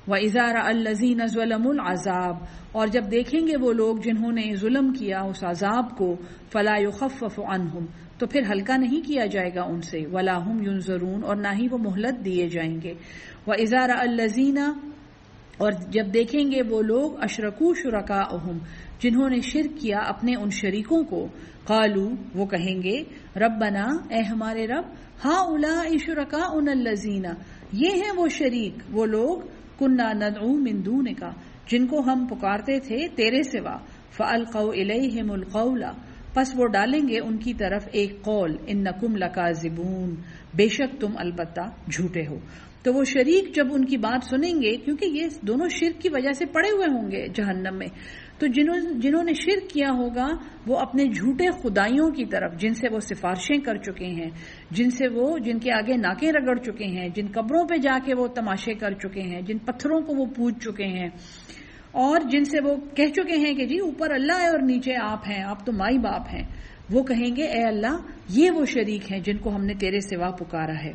وَإِذَا رَأَى الَّذِينَ ظَلَمُوا الْعَذَابَ، اور جب دیکھیں گے وہ لوگ جنہوں نے ظلم کیا اس عذاب کو، فَلَا يُخَفَّفُ عَنْهُمْ، تو پھر ہلکا نہیں کیا جائے گا ان سے. وَلَا هُمْ يُنظَرُونَ، اور نہ ہی وہ مہلت دیے جائیں گے. وَإِذَا رَأَى الَّذِينَ، اور جب دیکھیں گے وہ لوگ اشرکوا شرکاءہم، جنہوں نے شرک کیا اپنے ان شریکوں کو، قالو، وہ کہیں گے، ربنا، اے ہمارے رب، ہؤلاء شرکاؤنا الذین، یہ ہیں وہ شریک، وہ لوگ، کنا ندعو من دونک، جن کو ہم پکارتے تھے تیرے سوا. فالقوا الیہم القول، پس وہ ڈالیں گے ان کی طرف ایک قول، انکم لکاذبون، بے شک تم البتہ جھوٹے ہو. تو وہ شریک جب ان کی بات سنیں گے، کیونکہ یہ دونوں شرک کی وجہ سے پڑے ہوئے ہوں گے جہنم میں، تو جنہوں نے شرک کیا ہوگا وہ اپنے جھوٹے خدائیوں کی طرف، جن سے وہ سفارشیں کر چکے ہیں، جن کے آگے ناکیں رگڑ چکے ہیں، جن قبروں پہ جا کے وہ تماشے کر چکے ہیں، جن پتھروں کو وہ پوج چکے ہیں، اور جن سے وہ کہہ چکے ہیں کہ جی اوپر اللہ ہے اور نیچے آپ ہیں، آپ تو مائی باپ ہیں، وہ کہیں گے اے اللہ یہ وہ شریک ہیں جن کو ہم نے تیرے سوا پکارا ہے.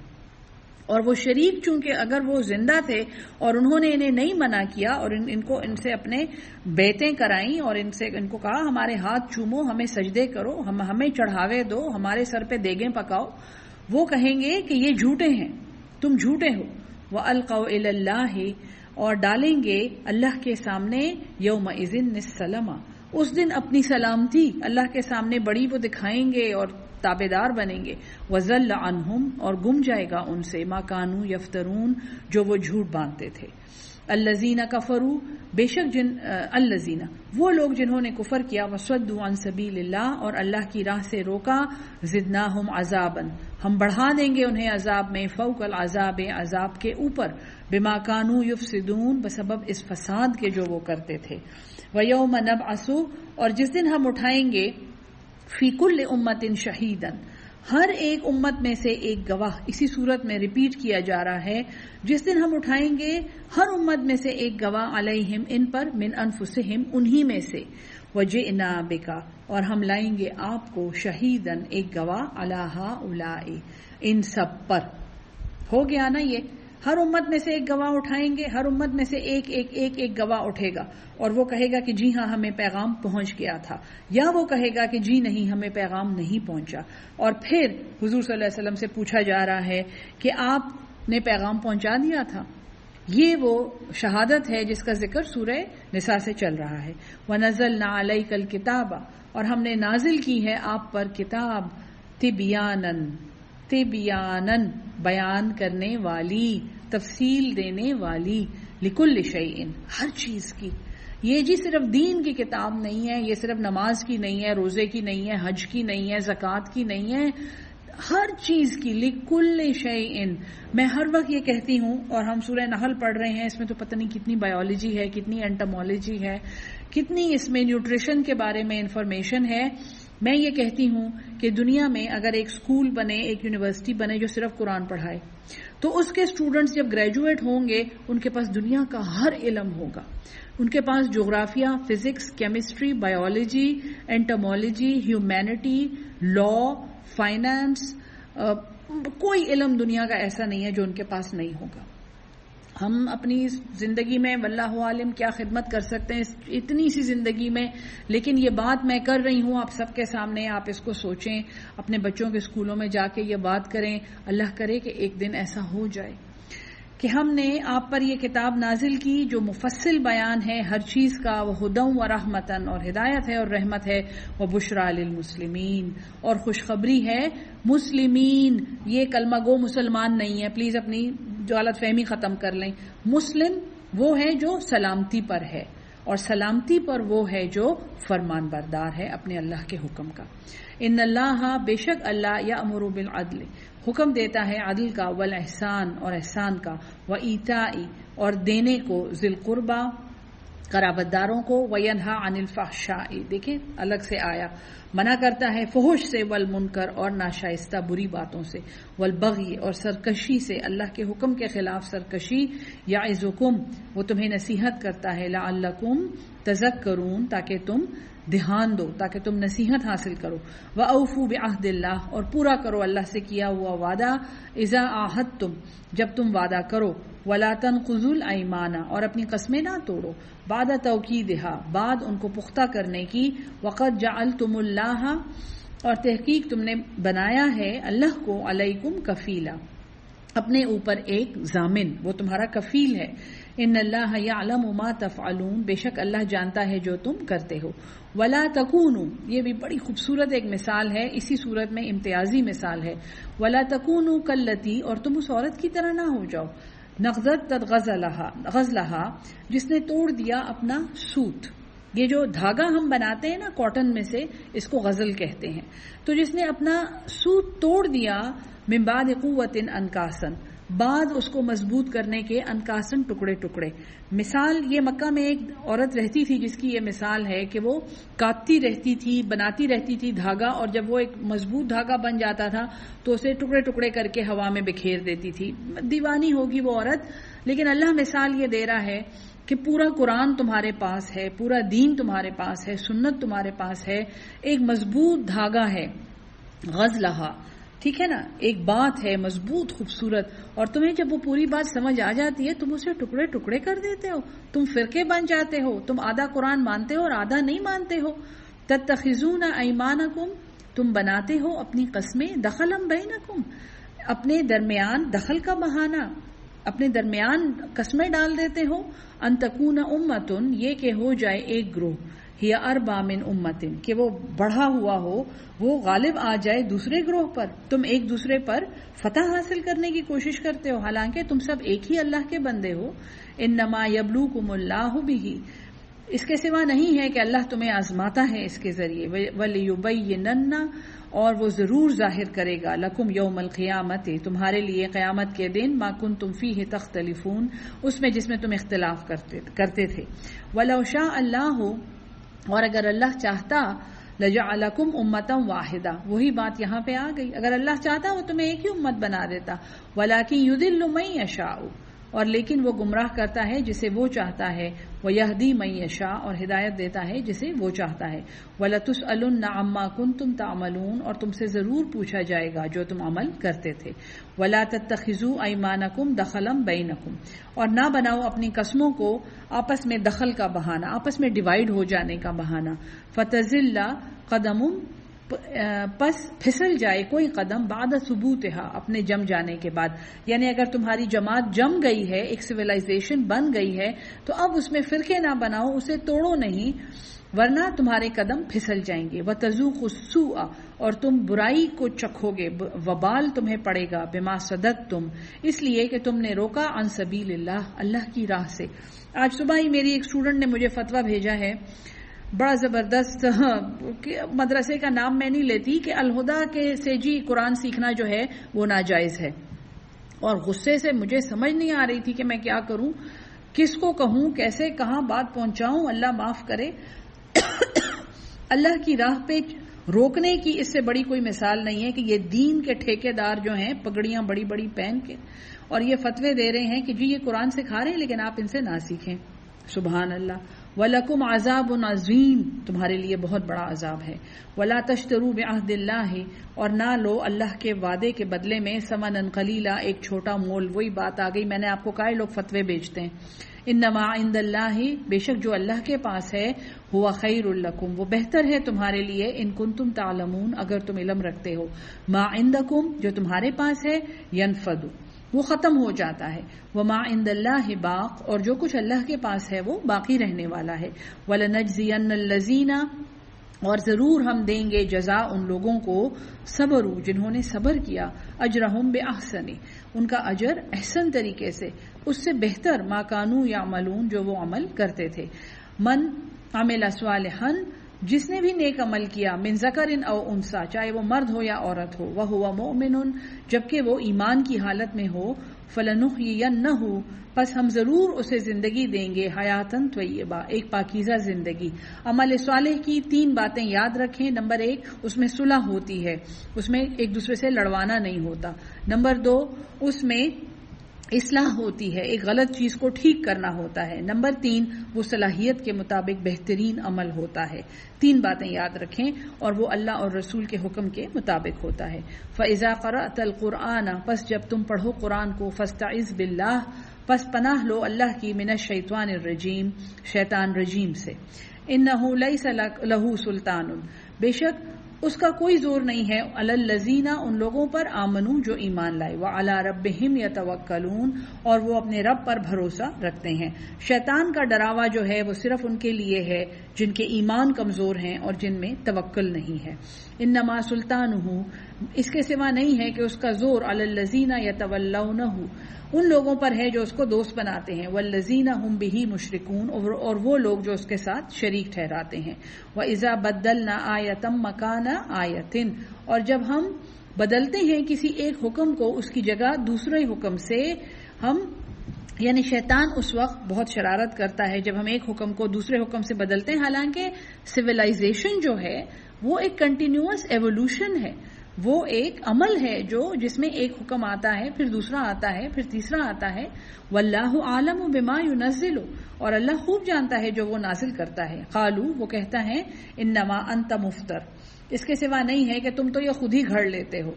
اور وہ شریک چونکہ اگر وہ زندہ تھے اور انہوں نے انہیں نہیں منع کیا اور ان سے اپنے بیعتیں کرائیں اور ان کو کہا ہمارے ہاتھ چومو، ہمیں سجدے کرو، ہمیں چڑھاوے دو، ہمارے سر پہ دیگیں پکاؤ، وہ کہیں گے کہ یہ جھوٹے ہیں، تم جھوٹے ہو. وَأَلْقَوْا إِلَى اللَّهِ، اور ڈالیں گے اللہ کے سامنے، يَوْمَئِذٍ السَّلَامَ، اس دن اپنی سلامتی اللہ کے سامنے بڑی وہ دکھائیں گے اور تابیدار بنیں گے. وَضَلَّ عَنْهُمْ، اور گم جائے گا ان سے، مَا كَانُوا يَفْتَرُونَ، جو وہ جھوٹ باندھتے تھے. الَّذِينَ كَفَرُوا، بے شک الَّذِينَ، وہ لوگ جنہوں نے کفر کیا، وَصَدُّوا عَن سَبِيلِ اللَّهِ، اور اللہ کی راہ سے روکا، زِدْنَاهُمْ عَذَابًا، ہم بڑھا دیں گے انہیں عذاب میں، فوق العذاب، عذاب کے اوپر، بِمَا كَانُوا يُفْسِدُونَ، بسبب اس فساد کے جو وہ کرتے تھے. وَيَوْمَ نَبْعَثُ، اور جس دن ہم اٹھائیں گے، فی کل امت شہیدا، ہر ایک امت میں سے ایک گواہ. اسی صورت میں ریپیٹ کیا جا رہا ہے، جس دن ہم اٹھائیں گے ہر امت میں سے ایک گواہ، علیہم، ان پر، من انفسہم، انہی میں سے، وجئنا بک، اور ہم لائیں گے آپ کو، شہیدن، ایک گواہ، علی ہؤلاء، ان سب پر. ہو گیا نا یہ، ہر امت میں سے ایک گواہ اٹھائیں گے، ہر امت میں سے ایک گواہ اٹھے گا اور وہ کہے گا کہ جی ہاں ہمیں پیغام پہنچ گیا تھا، یا وہ کہے گا کہ جی نہیں ہمیں پیغام نہیں پہنچا. اور پھر حضور صلی اللہ علیہ وسلم سے پوچھا جا رہا ہے کہ آپ نے پیغام پہنچا دیا تھا. یہ وہ شہادت ہے جس کا ذکر سورہ نساء سے چل رہا ہے. وَنَزَّلْنَا عَلَيْكَ الْكِتَابَ، اور ہم نے نازل کی ہے آپ پر کتاب، تبیانن، بیان کرنے والی، تفصیل دینے والی، لکل شیء، ہر چیز کی. یہ جی صرف دین کی کتاب نہیں ہے، یہ صرف نماز کی نہیں ہے، روزے کی نہیں ہے، حج کی نہیں ہے، زکوٰۃ کی نہیں ہے، ہر چیز کی، لکل شیء. میں ہر وقت یہ کہتی ہوں، اور ہم سورہ نحل پڑھ رہے ہیں، اس میں تو پتہ نہیں کتنی بایولوجی ہے، کتنی اینٹمولوجی ہے، کتنی اس میں نیوٹریشن کے بارے میں انفارمیشن ہے. میں یہ کہتی ہوں کہ دنیا میں اگر ایک اسکول بنے، ایک یونیورسٹی بنے جو صرف قرآن پڑھائے، تو اس کے اسٹوڈنٹس جب گریجویٹ ہوں گے ان کے پاس دنیا کا ہر علم ہوگا. ان کے پاس جغرافیہ، فزکس، کیمسٹری، بایولوجی، اینٹمولوجی، ہیومینٹی، لا، فائنانس، کوئی علم دنیا کا ایسا نہیں ہے جو ان کے پاس نہیں ہوگا. ہم اپنی زندگی میں واللہ عالم کیا خدمت کر سکتے ہیں اتنی سی زندگی میں، لیکن یہ بات میں کر رہی ہوں آپ سب کے سامنے، آپ اس کو سوچیں، اپنے بچوں کے اسکولوں میں جا کے یہ بات کریں. اللہ کرے کہ ایک دن ایسا ہو جائے کہ ہم نے آپ پر یہ کتاب نازل کی جو مفصل بیان ہے ہر چیز کا، وہ ہدی و رحمتن، اور ہدایت ہے اور رحمت ہے، وہ بشریٰ للمسلمین، اور خوشخبری ہے مسلمین. یہ کلمہ گو مسلمان نہیں ہے، پلیز اپنی جو غلط فہمی ختم کر لیں. مسلم وہ ہے جو سلامتی پر ہے، اور سلامتی پر وہ ہے جو فرمان بردار ہے اپنے اللہ کے حکم کا. ان اللہ بے شک اللہ یأمر بالعدل حکم دیتا ہے عدل کا، والاحسان اور احسان کا، وایتاء اور دینے کو، ذی القربى قرابت داروں کو، وینہا عن الفحشاء دیکھیں الگ سے آیا، منع کرتا ہے فحش سے، والمنکر اور ناشائستہ بری باتوں سے، والبغی اور سرکشی سے، اللہ کے حکم کے خلاف سرکشی، یعظکم وہ تمہیں نصیحت کرتا ہے، لعلکم تذکرون تاکہ تم دھیان دو، تاکہ تم نصیحت حاصل کرو. وَأَوْفُوا بِعَهْدِ اللَّهِ اور پورا کرو اللہ سے کیا ہوا وعدہ، اذا عاہدتم جب تم وعدہ کرو، وَلَا تَنقُضُوا الْأَيْمَانَ اور اپنی قسمیں نہ توڑو، بعد توکیدها بعد ان کو پختہ کرنے کی، وَقَدْ جَعَلْتُمُ اللَّهَ اور تحقیق تم نے بنایا ہے اللہ کو، علیکم کفیلا اپنے اوپر ایک ضامن، وہ تمہارا کفیل ہے. ان اللہ یعلم ما تفعلون بے شک اللہ جانتا ہے جو تم کرتے ہو. ولا تکونوا یہ بھی بڑی خوبصورت ایک مثال ہے، اسی صورت میں امتیازی مثال ہے. ولا تکونوا کاللتی اور تم اس عورت کی طرح نہ ہو جاؤ، نقضت غزلہا جس نے توڑ دیا اپنا سوت. یہ جو دھاگا ہم بناتے ہیں نا کاٹن میں سے، اس کو غزل کہتے ہیں. تو جس نے اپنا سوت توڑ دیا، من بعد قوت انکاسن بعد اس کو مضبوط کرنے کے، انکاسن ٹکڑے ٹکڑے. مثال یہ مکہ میں ایک عورت رہتی تھی جس کی یہ مثال ہے کہ وہ کاٹتی رہتی تھی، بناتی رہتی تھی دھاگا، اور جب وہ ایک مضبوط دھاگا بن جاتا تھا تو اسے ٹکڑے ٹکڑے کر کے ہوا میں بکھیر دیتی تھی. دیوانی ہوگی وہ عورت. لیکن اللہ مثال یہ دے رہا ہے کہ پورا قرآن تمہارے پاس ہے، پورا دین تمہارے پاس ہے، سنت تمہارے پاس ہے، ایک مضبوط دھاگا ہے، غزلہا ٹھیک ہے نا، ایک بات ہے مضبوط خوبصورت، اور تمہیں جب وہ پوری بات سمجھ آ جاتی ہے تم اسے ٹکڑے ٹکڑے کر دیتے ہو، تم فرقے بن جاتے ہو، تم آدھا قرآن مانتے ہو اور آدھا نہیں مانتے ہو. تتخذون ایمانکم تم بناتے ہو اپنی قسمیں، دخلا بینکم اپنے درمیان دخل کا بہانہ، اپنے درمیان قسمیں ڈال دیتے ہو. ان تکون امتن یہ کہ ہو جائے ایک گروہ، ہی اربع من امتن کہ وہ بڑھا ہوا ہو، وہ غالب آ جائے دوسرے گروہ پر. تم ایک دوسرے پر فتح حاصل کرنے کی کوشش کرتے ہو، حالانکہ تم سب ایک ہی اللہ کے بندے ہو. انما یبلوکم اللہ بہ اس کے سوا نہیں ہے کہ اللہ تمہیں آزماتا ہے اس کے ذریعے. وَلِيُبَيِّنَنَّ اور وہ ضرور ظاہر کرے گا، لکم یوم القیامت تمہارے لیے قیامت کے دن، ما کنتم فیہ تختلفون اس میں جس میں تم اختلاف کرتے تھے. وَلَوْ شَاءَ اللَّهُ اور اگر اللہ چاہتا، لَجَعَلَكُمْ أُمَّةً وَاحِدَةً وہی بات یہاں پہ آ گئی، اگر اللہ چاہتا وہ تمہیں ایک ہی امت بنا دیتا. وَلَكِنْ يُضِلُّ مَن يَشَاءُ اور لیکن وہ گمراہ کرتا ہے جسے وہ چاہتا ہے، وَيَهْدِي مَن يَشَاءُ اور ہدایت دیتا ہے جسے وہ چاہتا ہے. وَلَتُسْأَلُنَّ عَمَّا كُنتُمْ تَعْمَلُونَ اور تم سے ضرور پوچھا جائے گا جو تم عمل کرتے تھے. وَلَا تَتَّخِذُوا أَيْمَانَكُمْ دَخَلًا بَيْنَكُمْ اور نہ بناؤ اپنی قسموں کو آپس میں دخل کا بہانہ، آپس میں ڈیوائیڈ ہو جانے کا بہانہ. فَتَزِلَّ قَدَمٌ پس پھسل جائے کوئی قدم، بعد ثبوتہا اپنے جم جانے کے بعد. یعنی اگر تمہاری جماعت جم گئی ہے، ایک سویلائزیشن بن گئی ہے، تو اب اس میں فرقے نہ بناؤ، اسے توڑو نہیں، ورنہ تمہارے قدم پھسل جائیں گے. وَتَذُوقُوا السُّوءَ اور تم برائی کو چکھو گے، وبال تمہیں پڑے گا، بما صددتم اس لیے کہ تم نے روکا، عن سبیل اللہ اللہ کی راہ سے. آج صبح ہی میری ایک اسٹوڈنٹ نے مجھے فتویٰ بھیجا ہے، بڑا زبردست، مدرسے کا نام میں نہیں لیتی، کہ الہدا کے سے جی قرآن سیکھنا جو ہے وہ ناجائز ہے. اور غصے سے مجھے سمجھ نہیں آ رہی تھی کہ میں کیا کروں، کس کو کہوں، کیسے کہاں بات پہنچاؤں. اللہ معاف کرے. اللہ کی راہ پہ روکنے کی اس سے بڑی کوئی مثال نہیں ہے کہ یہ دین کے ٹھیکیدار جو ہیں پگڑیاں بڑی بڑی پہن کے اور یہ فتوے دے رہے ہیں کہ جی یہ قرآن سکھا رہے ہیں لیکن آپ ان سے نہ سیکھیں. سبحان اللہ. وَلَكُمْ عَذَابٌ عَظِيمٌ تمہارے لیے بہت بڑا عذاب ہے. وَلَا تَشْتَرُوا بِعَهْدِ اللَّهِ اور نہ لو اللہ کے وعدے کے بدلے میں ثمنًا قلیلا ایک چھوٹا مول. وہی بات آ گئی، میں نے آپ کو کہا لوگ فتوے بیچتے ہیں. انما عند اللہ بے شک جو اللہ کے پاس ہے، ہوا خیر لکم وہ بہتر ہے تمہارے لیے، ان کنتم تعلمون اگر تم علم رکھتے ہو. ما عندکم جو تمہارے پاس ہے، ینفد وہ ختم ہو جاتا ہے. وما عند اللہ باق اور جو کچھ اللہ کے پاس ہے وہ باقی رہنے والا ہے. وَلَنَجْزِيَنَّ الَّذِينَ اور ضرور ہم دیں گے جزا ان لوگوں کو صبروا جنہوں نے صبر کیا اجرہم بأحسن ان کا اجر احسن طریقے سے اس سے بہتر ما کانوا یعملون جو وہ عمل کرتے تھے. من عمل صالحا جس نے بھی نیک عمل کیا من ذکر او انثی چاہے وہ مرد ہو یا عورت ہو وہو مؤمن جبکہ وہ ایمان کی حالت میں ہو فلنحیینہ پس ہم ضرور اسے زندگی دیں گے حیاتن طیبہ ایک پاکیزہ زندگی. عمل صالح کی 3 باتیں یاد رکھیں. نمبر 1 اس میں صلح ہوتی ہے اس میں ایک دوسرے سے لڑوانا نہیں ہوتا. نمبر 2 اس میں اصلاح ہوتی ہے ایک غلط چیز کو ٹھیک کرنا ہوتا ہے. نمبر 3 وہ صلاحیت کے مطابق بہترین عمل ہوتا ہے. 3 باتیں یاد رکھیں اور وہ اللہ اور رسول کے حکم کے مطابق ہوتا ہے. فَإِذَا قَرَأْتَ الْقُرْآنَ پس جب تم پڑھو قرآن کو فَاسْتَعِذْ بِاللَّهِ پس پناہ لو اللہ کی من الشیطان الرجیم شیطان رجیم سے. اِنَّهُ لَيْسَ لَهُ سُلْطَانٌ بے شک اس کا کوئی زور نہیں ہے علی الذین ان لوگوں پر آمنو جو ایمان لائے وعلی ربہم یتوکلون اور وہ اپنے رب پر بھروسہ رکھتے ہیں. شیطان کا ڈراوا جو ہے وہ صرف ان کے لیے ہے جن کے ایمان کمزور ہیں اور جن میں توکل نہیں ہے. انما سلطانہ اس کے سوا نہیں ہے کہ اس کا زور علی الذین یتولونہ ان لوگوں پر ہے جو اس کو دوست بناتے ہیں والذین ہم بہ مشرکون اور وہ لوگ جو اس کے ساتھ شریک ٹھہراتے ہیں. وَإِذَا بَدَّلْنَا آیَةً مَكَانَ آیَةٍ اور جب ہم بدلتے ہیں کسی ایک حکم کو اس کی جگہ دوسرے حکم سے ہم یعنی شیطان اس وقت بہت شرارت کرتا ہے جب ہم ایک حکم کو دوسرے حکم سے بدلتے ہیں. حالانکہ سویلائزیشن جو ہے وہ ایک کنٹینیوس ایوولوشن ہے وہ ایک عمل ہے جس میں ایک حکم آتا ہے پھر دوسرا آتا ہے پھر تیسرا آتا ہے. واللہ عالم بما ينزل اور اللہ خوب جانتا ہے جو وہ نازل کرتا ہے. قالوا وہ کہتا ہے انما انت مفتر اس کے سوا نہیں ہے کہ تم تو یہ خود ہی گھڑ لیتے ہو.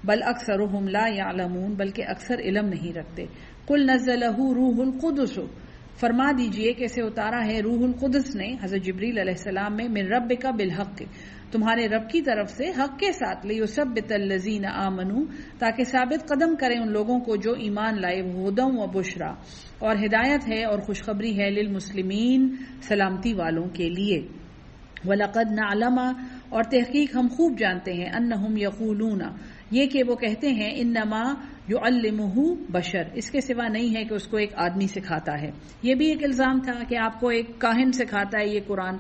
بل اکثرهم لا يعلمون بلکہ اکثر علم نہیں رکھتے. قل نزلہ روح القدس فرما دیجئے کہ اسے اتارا ہے روح القدس نے حضرت جبریل علیہ السلام میں من ربک بالحق تمہارے رب کی طرف سے حق کے ساتھ لیثبت الذین آمنوا تاکہ ثابت قدم کریں ان لوگوں کو جو ایمان لائے ہدی و بشرا اور ہدایت ہے اور خوشخبری ہے للمسلمین سلامتی والوں کے لیے. وَلَقَدْ نَعْلَمَ اور تحقیق ہم خوب جانتے ہیں انہم یقولون یہ کہ وہ کہتے ہیں انما یعلمہ بشر اس کے سوا نہیں ہے کہ اس کو ایک آدمی سکھاتا ہے. یہ بھی ایک الزام تھا کہ آپ کو ایک کاہن سکھاتا ہے یہ قرآن.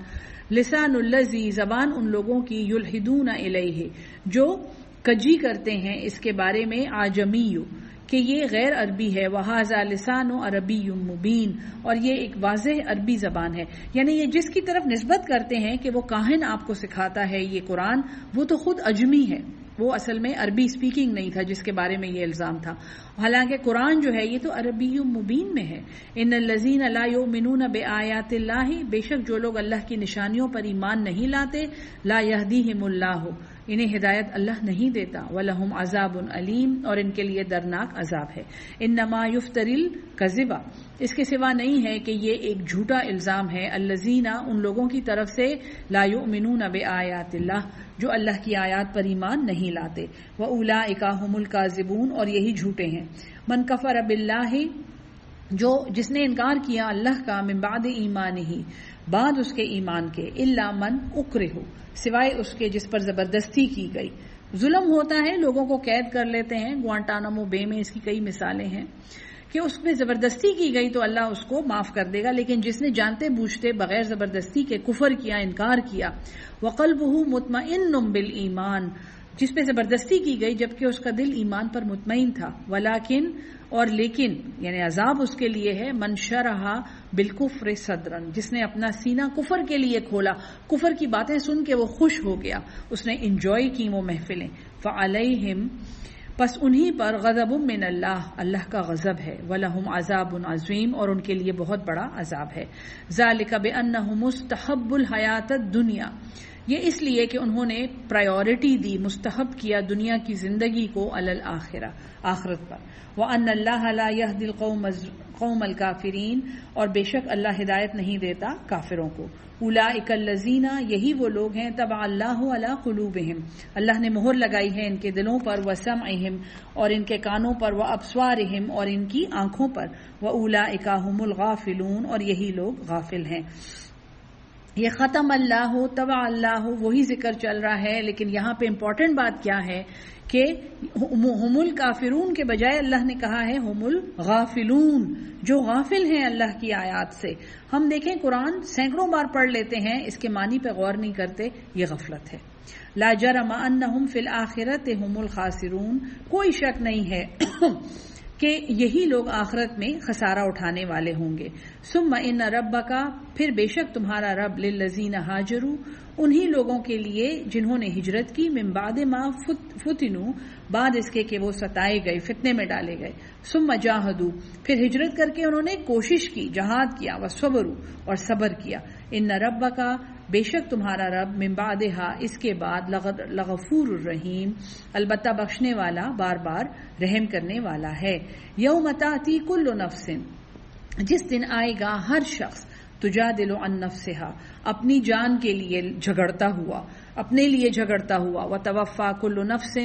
لسان الذی زبان ان لوگوں کی یلحدون الیہ جو کجی کرتے ہیں اس کے بارے میں آجمی کہ یہ غیر عربی ہے. وہذا لسان عربی مبین اور یہ ایک واضح عربی زبان ہے. یعنی یہ جس کی طرف نسبت کرتے ہیں کہ وہ کاہن آپ کو سکھاتا ہے یہ قرآن وہ تو خود اجمی ہے وہ اصل میں عربی سپیکنگ نہیں تھا جس کے بارے میں یہ الزام تھا. حالانکہ قرآن جو ہے یہ تو عربی مبین میں ہے. ان الذین لا یؤمنون بآیات اللہ بے شک جو لوگ اللہ کی نشانیوں پر ایمان نہیں لاتے لا یہدیہم اللہ انہیں ہدایت اللہ نہیں دیتا. وَلَهُمْ عَذَابٌ علیم اور ان کے لیے دردناک عذاب ہے. انما یفتری الکذب اس کے سوا نہیں ہے کہ یہ ایک جھوٹا الزام ہے الذین ان لوگوں کی طرف سے لا یؤمنون بآیات اللہ جو اللہ کی آیات پر ایمان نہیں لاتے. وَأُولَئِكَ هُمُ الْكَاذِبُونَ اور یہی جھوٹے ہیں. من کفر باللہ جس نے انکار کیا اللہ کا من بعد ایمانہ بعد اس کے ایمان کے الا من اکرہ سوائے اس کے جس پر زبردستی کی گئی. ظلم ہوتا ہے لوگوں کو قید کر لیتے ہیں. گوانٹانامو بے میں اس کی کئی مثالیں ہیں کہ اس میں زبردستی کی گئی تو اللہ اس کو معاف کر دے گا. لیکن جس نے جانتے بوجھتے بغیر زبردستی کے کفر کیا انکار کیا وقلبہ مطمئن بالایمان جس پہ زبردستی کی گئی جبکہ اس کا دل ایمان پر مطمئن تھا. ولیکن اور لیکن یعنی عذاب اس کے لیے ہے من شرح بالکفر صدرن جس نے اپنا سینہ کفر کے لیے کھولا کفر کی باتیں سن کے وہ خوش ہو گیا اس نے انجوائے کی وہ محفلیں. فعلیہم پس انہی پر غضب من اللہ اللہ کا غضب ہے. وَلَهُمْ عَذَابٌ عَظِيمٌ اور ان کے لیے بہت بڑا عذاب ہے. ذَلِكَ بِأَنَّهُ مُسْتَحَبُّ الْحَيَاةَ الدُّنْيَا یہ اس لیے کہ انہوں نے پرائیورٹی دی مستحب کیا دنیا کی زندگی کو علی الآخرہ آخرت پر. وَأَنَّ اللَّهَ لَا يَهْدِي الْقَوْمَ الْكَافِرِينَ اور بے شک اللہ ہدایت نہیں دیتا کافروں کو. اولئک الذین یہی وہ لوگ ہیں طبع اللہ علی قلوبہم اللہ نے مہر لگائی ہے ان کے دلوں پر وسمعہم اور ان کے کانوں پر وابصارہم اور ان کی آنکھوں پر. واولئک هم الغافلون اور یہی لوگ غافل ہیں. یہ ختم اللہ ہو تبع اللہ ہو وہی ذکر چل رہا ہے، لیکن یہاں پہ امپورٹنٹ بات کیا ہے کہ ہم الکافرون کے بجائے اللہ نے کہا ہے ہم الغافلون، جو غافل ہیں اللہ کی آیات سے۔ ہم دیکھیں قرآن سینکڑوں بار پڑھ لیتے ہیں، اس کے معنی پہ غور نہیں کرتے، یہ غفلت ہے۔ لا جرم انہم فی الآخرۃ ہم الخاسرون، کوئی شک نہیں ہے کہ یہی لوگ آخرت میں خسارہ اٹھانے والے ہوں گے۔ ثم ان ربک، پھر بے شک تمہارا رب، للذین ہاجروا، انہی لوگوں کے لیے جنہوں نے ہجرت کی، من بعد ما فتنوا، بعد اس کے کہ وہ ستائے گئے، فتنے میں ڈالے گئے، ثم جاہدوا، پھر ہجرت کر کے انہوں نے کوشش کی، جہاد کیا، وصبروا، اور صبر کیا، ان ربک، بے شک تمہارا رب، من بعدہا، اس کے بعد، لغفور الرحیم، البتہ بخشنے والا، بار بار رحم کرنے والا ہے۔ یوم تأتی کل نفس، جس دن آئے گا ہر شخص، تجادل عن نفسہا، اپنی جان کے لیے جھگڑتا ہوا، اپنے لیے جھگڑتا ہوا، وتوفا کل نفس،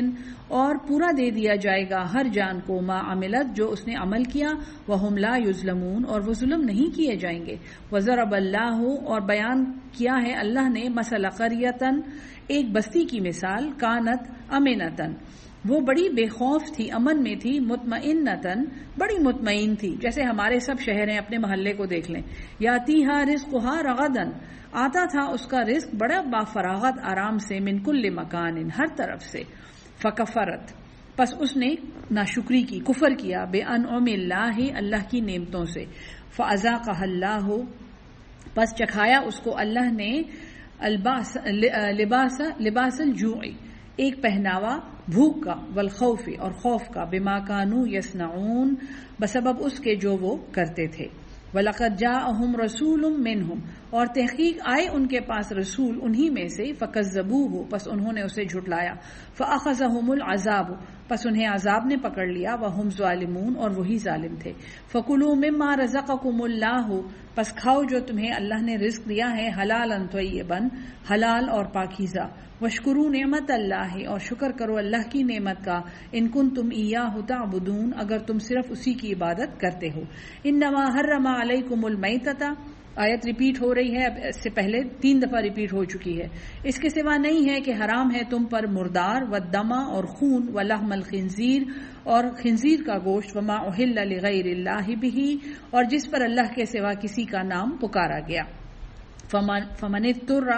اور پورا دے دیا جائے گا ہر جان کو، ما عملت، جو اس نے عمل کیا، وہم لا یظلمون، اور وہ ظلم نہیں کیے جائیں گے۔ وضرب اللہ، اور بیان کیا ہے اللہ نے، مثل قریۃ، ایک بستی کی مثال، کانت امنتن، وہ بڑی بے خوف تھی، امن میں تھی، مطمئنتن، بڑی مطمئن تھی، جیسے ہمارے سب شہر ہیں، اپنے محلے کو دیکھ لیں، یاتیہا رزقہا رغدن، آتا تھا اس کا رزق بڑا بافراغت، آرام سے، من کل مکان، ہر طرف سے، فکفرت، پس اس نے ناشکری کی، کفر کیا، بے انعم اللہ، اللہ کی نعمتوں سے، فاذاقہا اللہ، پس چکھایا اس کو اللہ نے، لباس الجوع، ایک پہناوا بھوک کا، والخوف، اور خوف کا، بما کانوا یصنعون، بسبب اس کے جو وہ کرتے تھے۔ وَلَقَدْ جَاءَهُمْ رَسُولٌ مِّنْهُمْ، اور تحقیق آئے ان کے پاس رسول انہی میں سے، فَكَذَّبُوهُ، پس انہوں نے اسے جھٹلایا، فَأَخَذَهُمُ الْعَذَابُ، پس انہیں عذاب نے پکڑ لیا، وَهُمْ ظَالِمُونَ، اور وہی ظالم تھے۔ فَكُلُوا مِمَّا رَزَقَكُمُ اللَّهُ، پس کھاؤ جو تمہیں اللہ نے رزق دیا ہے، حلالاً طیباً، حلال اور پاکیزہ، واشکروا نعمت اللہ، اور شکر کرو اللہ کی نعمت کا، ان کنتم ایاہ تعبدون، اگر تم صرف اسی کی عبادت کرتے ہو۔ انما حرم علیکم المیتۃ، آیت ریپیٹ ہو رہی ہے، اب اس سے پہلے 3 دفعہ ریپیٹ ہو چکی ہے، اس کے سوا نہیں ہے کہ حرام ہے تم پر مردار، والدم، اور خون، ولحم الخنزیر، اور خنزیر کا گوشت، وما احل لغیر اللہ بہ، اور جس پر اللہ کے سوا کسی کا نام پکارا گیا، فمن اضطر،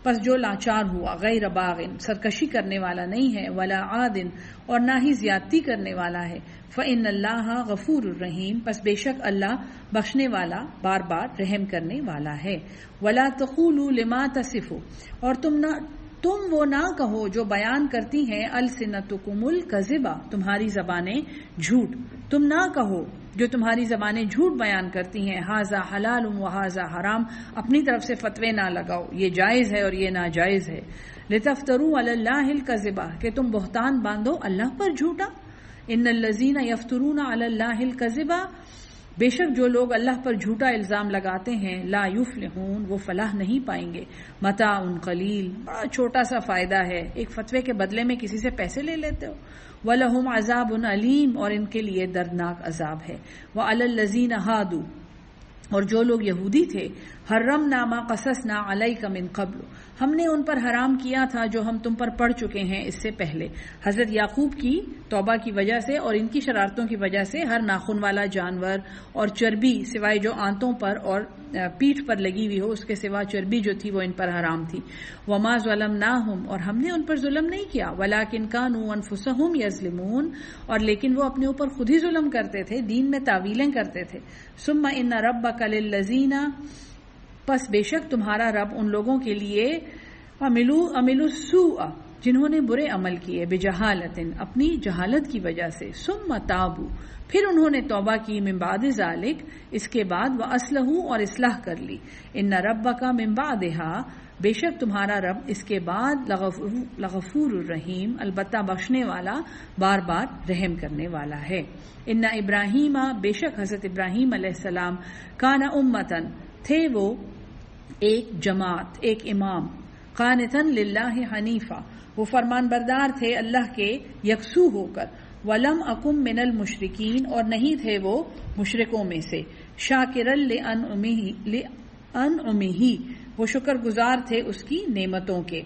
پس جو لاچار ہوا، غیر باغن، سرکشی کرنے والا نہیں ہے، ولا عادن، اور نہ ہی زیادتی کرنے والا ہے، فإن اللہ غفور الرحیم، پس بے شک اللہ بخشنے والا، بار بار رحم کرنے والا ہے۔ ولا تقولوا لما تصف، اور تم وہ نہ کہو جو بیان کرتی ہیں، السنتکم الکذبہ، تمہاری زبانیں جھوٹ، تم نہ کہو جو تمہاری زبانیں جھوٹ بیان کرتی ہیں، ھذا حلال و ھذا حرام، اپنی طرف سے فتوے نہ لگاؤ، یہ جائز ہے اور یہ ناجائز ہے، لتفتروا علی اللہ الکذبہ، کہ تم بہتان باندھو اللہ پر جھوٹا، ان الذین یفترون علی اللہ الکذبہ، بے شک جو لوگ اللہ پر جھوٹا الزام لگاتے ہیں، لا یفلحون، وہ فلاح نہیں پائیں گے، متاع قلیل، بڑا چھوٹا سا فائدہ ہے، ایک فتوے کے بدلے میں کسی سے پیسے لے لیتے ہو، وَلَهُمْ عَذَابٌ علیم، اور ان کے لیے دردناک عذاب ہے، وَعَلَى الَّذِينَ هَادُوا، اور جو لوگ یہودی تھے، حرمنا ما قصصنا علیک من قبل، ہم نے ان پر حرام کیا تھا جو ہم تم پر پڑھ چکے ہیں اس سے پہلے، حضرت یعقوب کی توبہ کی وجہ سے اور ان کی شرارتوں کی وجہ سے ہر ناخن والا جانور اور چربی، سوائے جو آنتوں پر اور پیٹھ پر لگی ہوئی ہو، اس کے سوا چربی جو تھی وہ ان پر حرام تھی، وما ظلمناہم، اور ہم نے ان پر ظلم نہیں کیا، ولکن کانوا انفسہم یظلمون، اور لیکن وہ اپنے اوپر خود ہی ظلم کرتے تھے، دین میں تعویلیں کرتے تھے، ثم ان ربک للذین، پس بے شک تمہارا رب ان لوگوں کے لیے، عملوا السوء، جنہوں نے برے عمل کیے، بجہالت، اپنی جہالت کی وجہ سے، ثم تابوا، پھر انہوں نے توبہ کی، من بعد ذالک، اس کے بعد، واصلحوا، اور اصلاح کر لی، ان ربک من بعدہا، بے شک تمہارا رب اس کے بعد، لغفور الرحیم، البتہ بخشنے والا، بار بار رحم کرنے والا ہے۔ ان ابراہیم، بے شک حضرت ابراہیم علیہ السلام، کان امتن، تھے وہ ایک جماعت، ایک امام، قانتاً للہ حنیفہ، وہ فرمان بردار تھے اللہ کے یکسو ہو کر، ولم اکم من المشرکین، اور نہیں تھے وہ مشرکوں میں سے، شاکرا انعمہ، وہ شکر گزار تھے اس کی نعمتوں کے.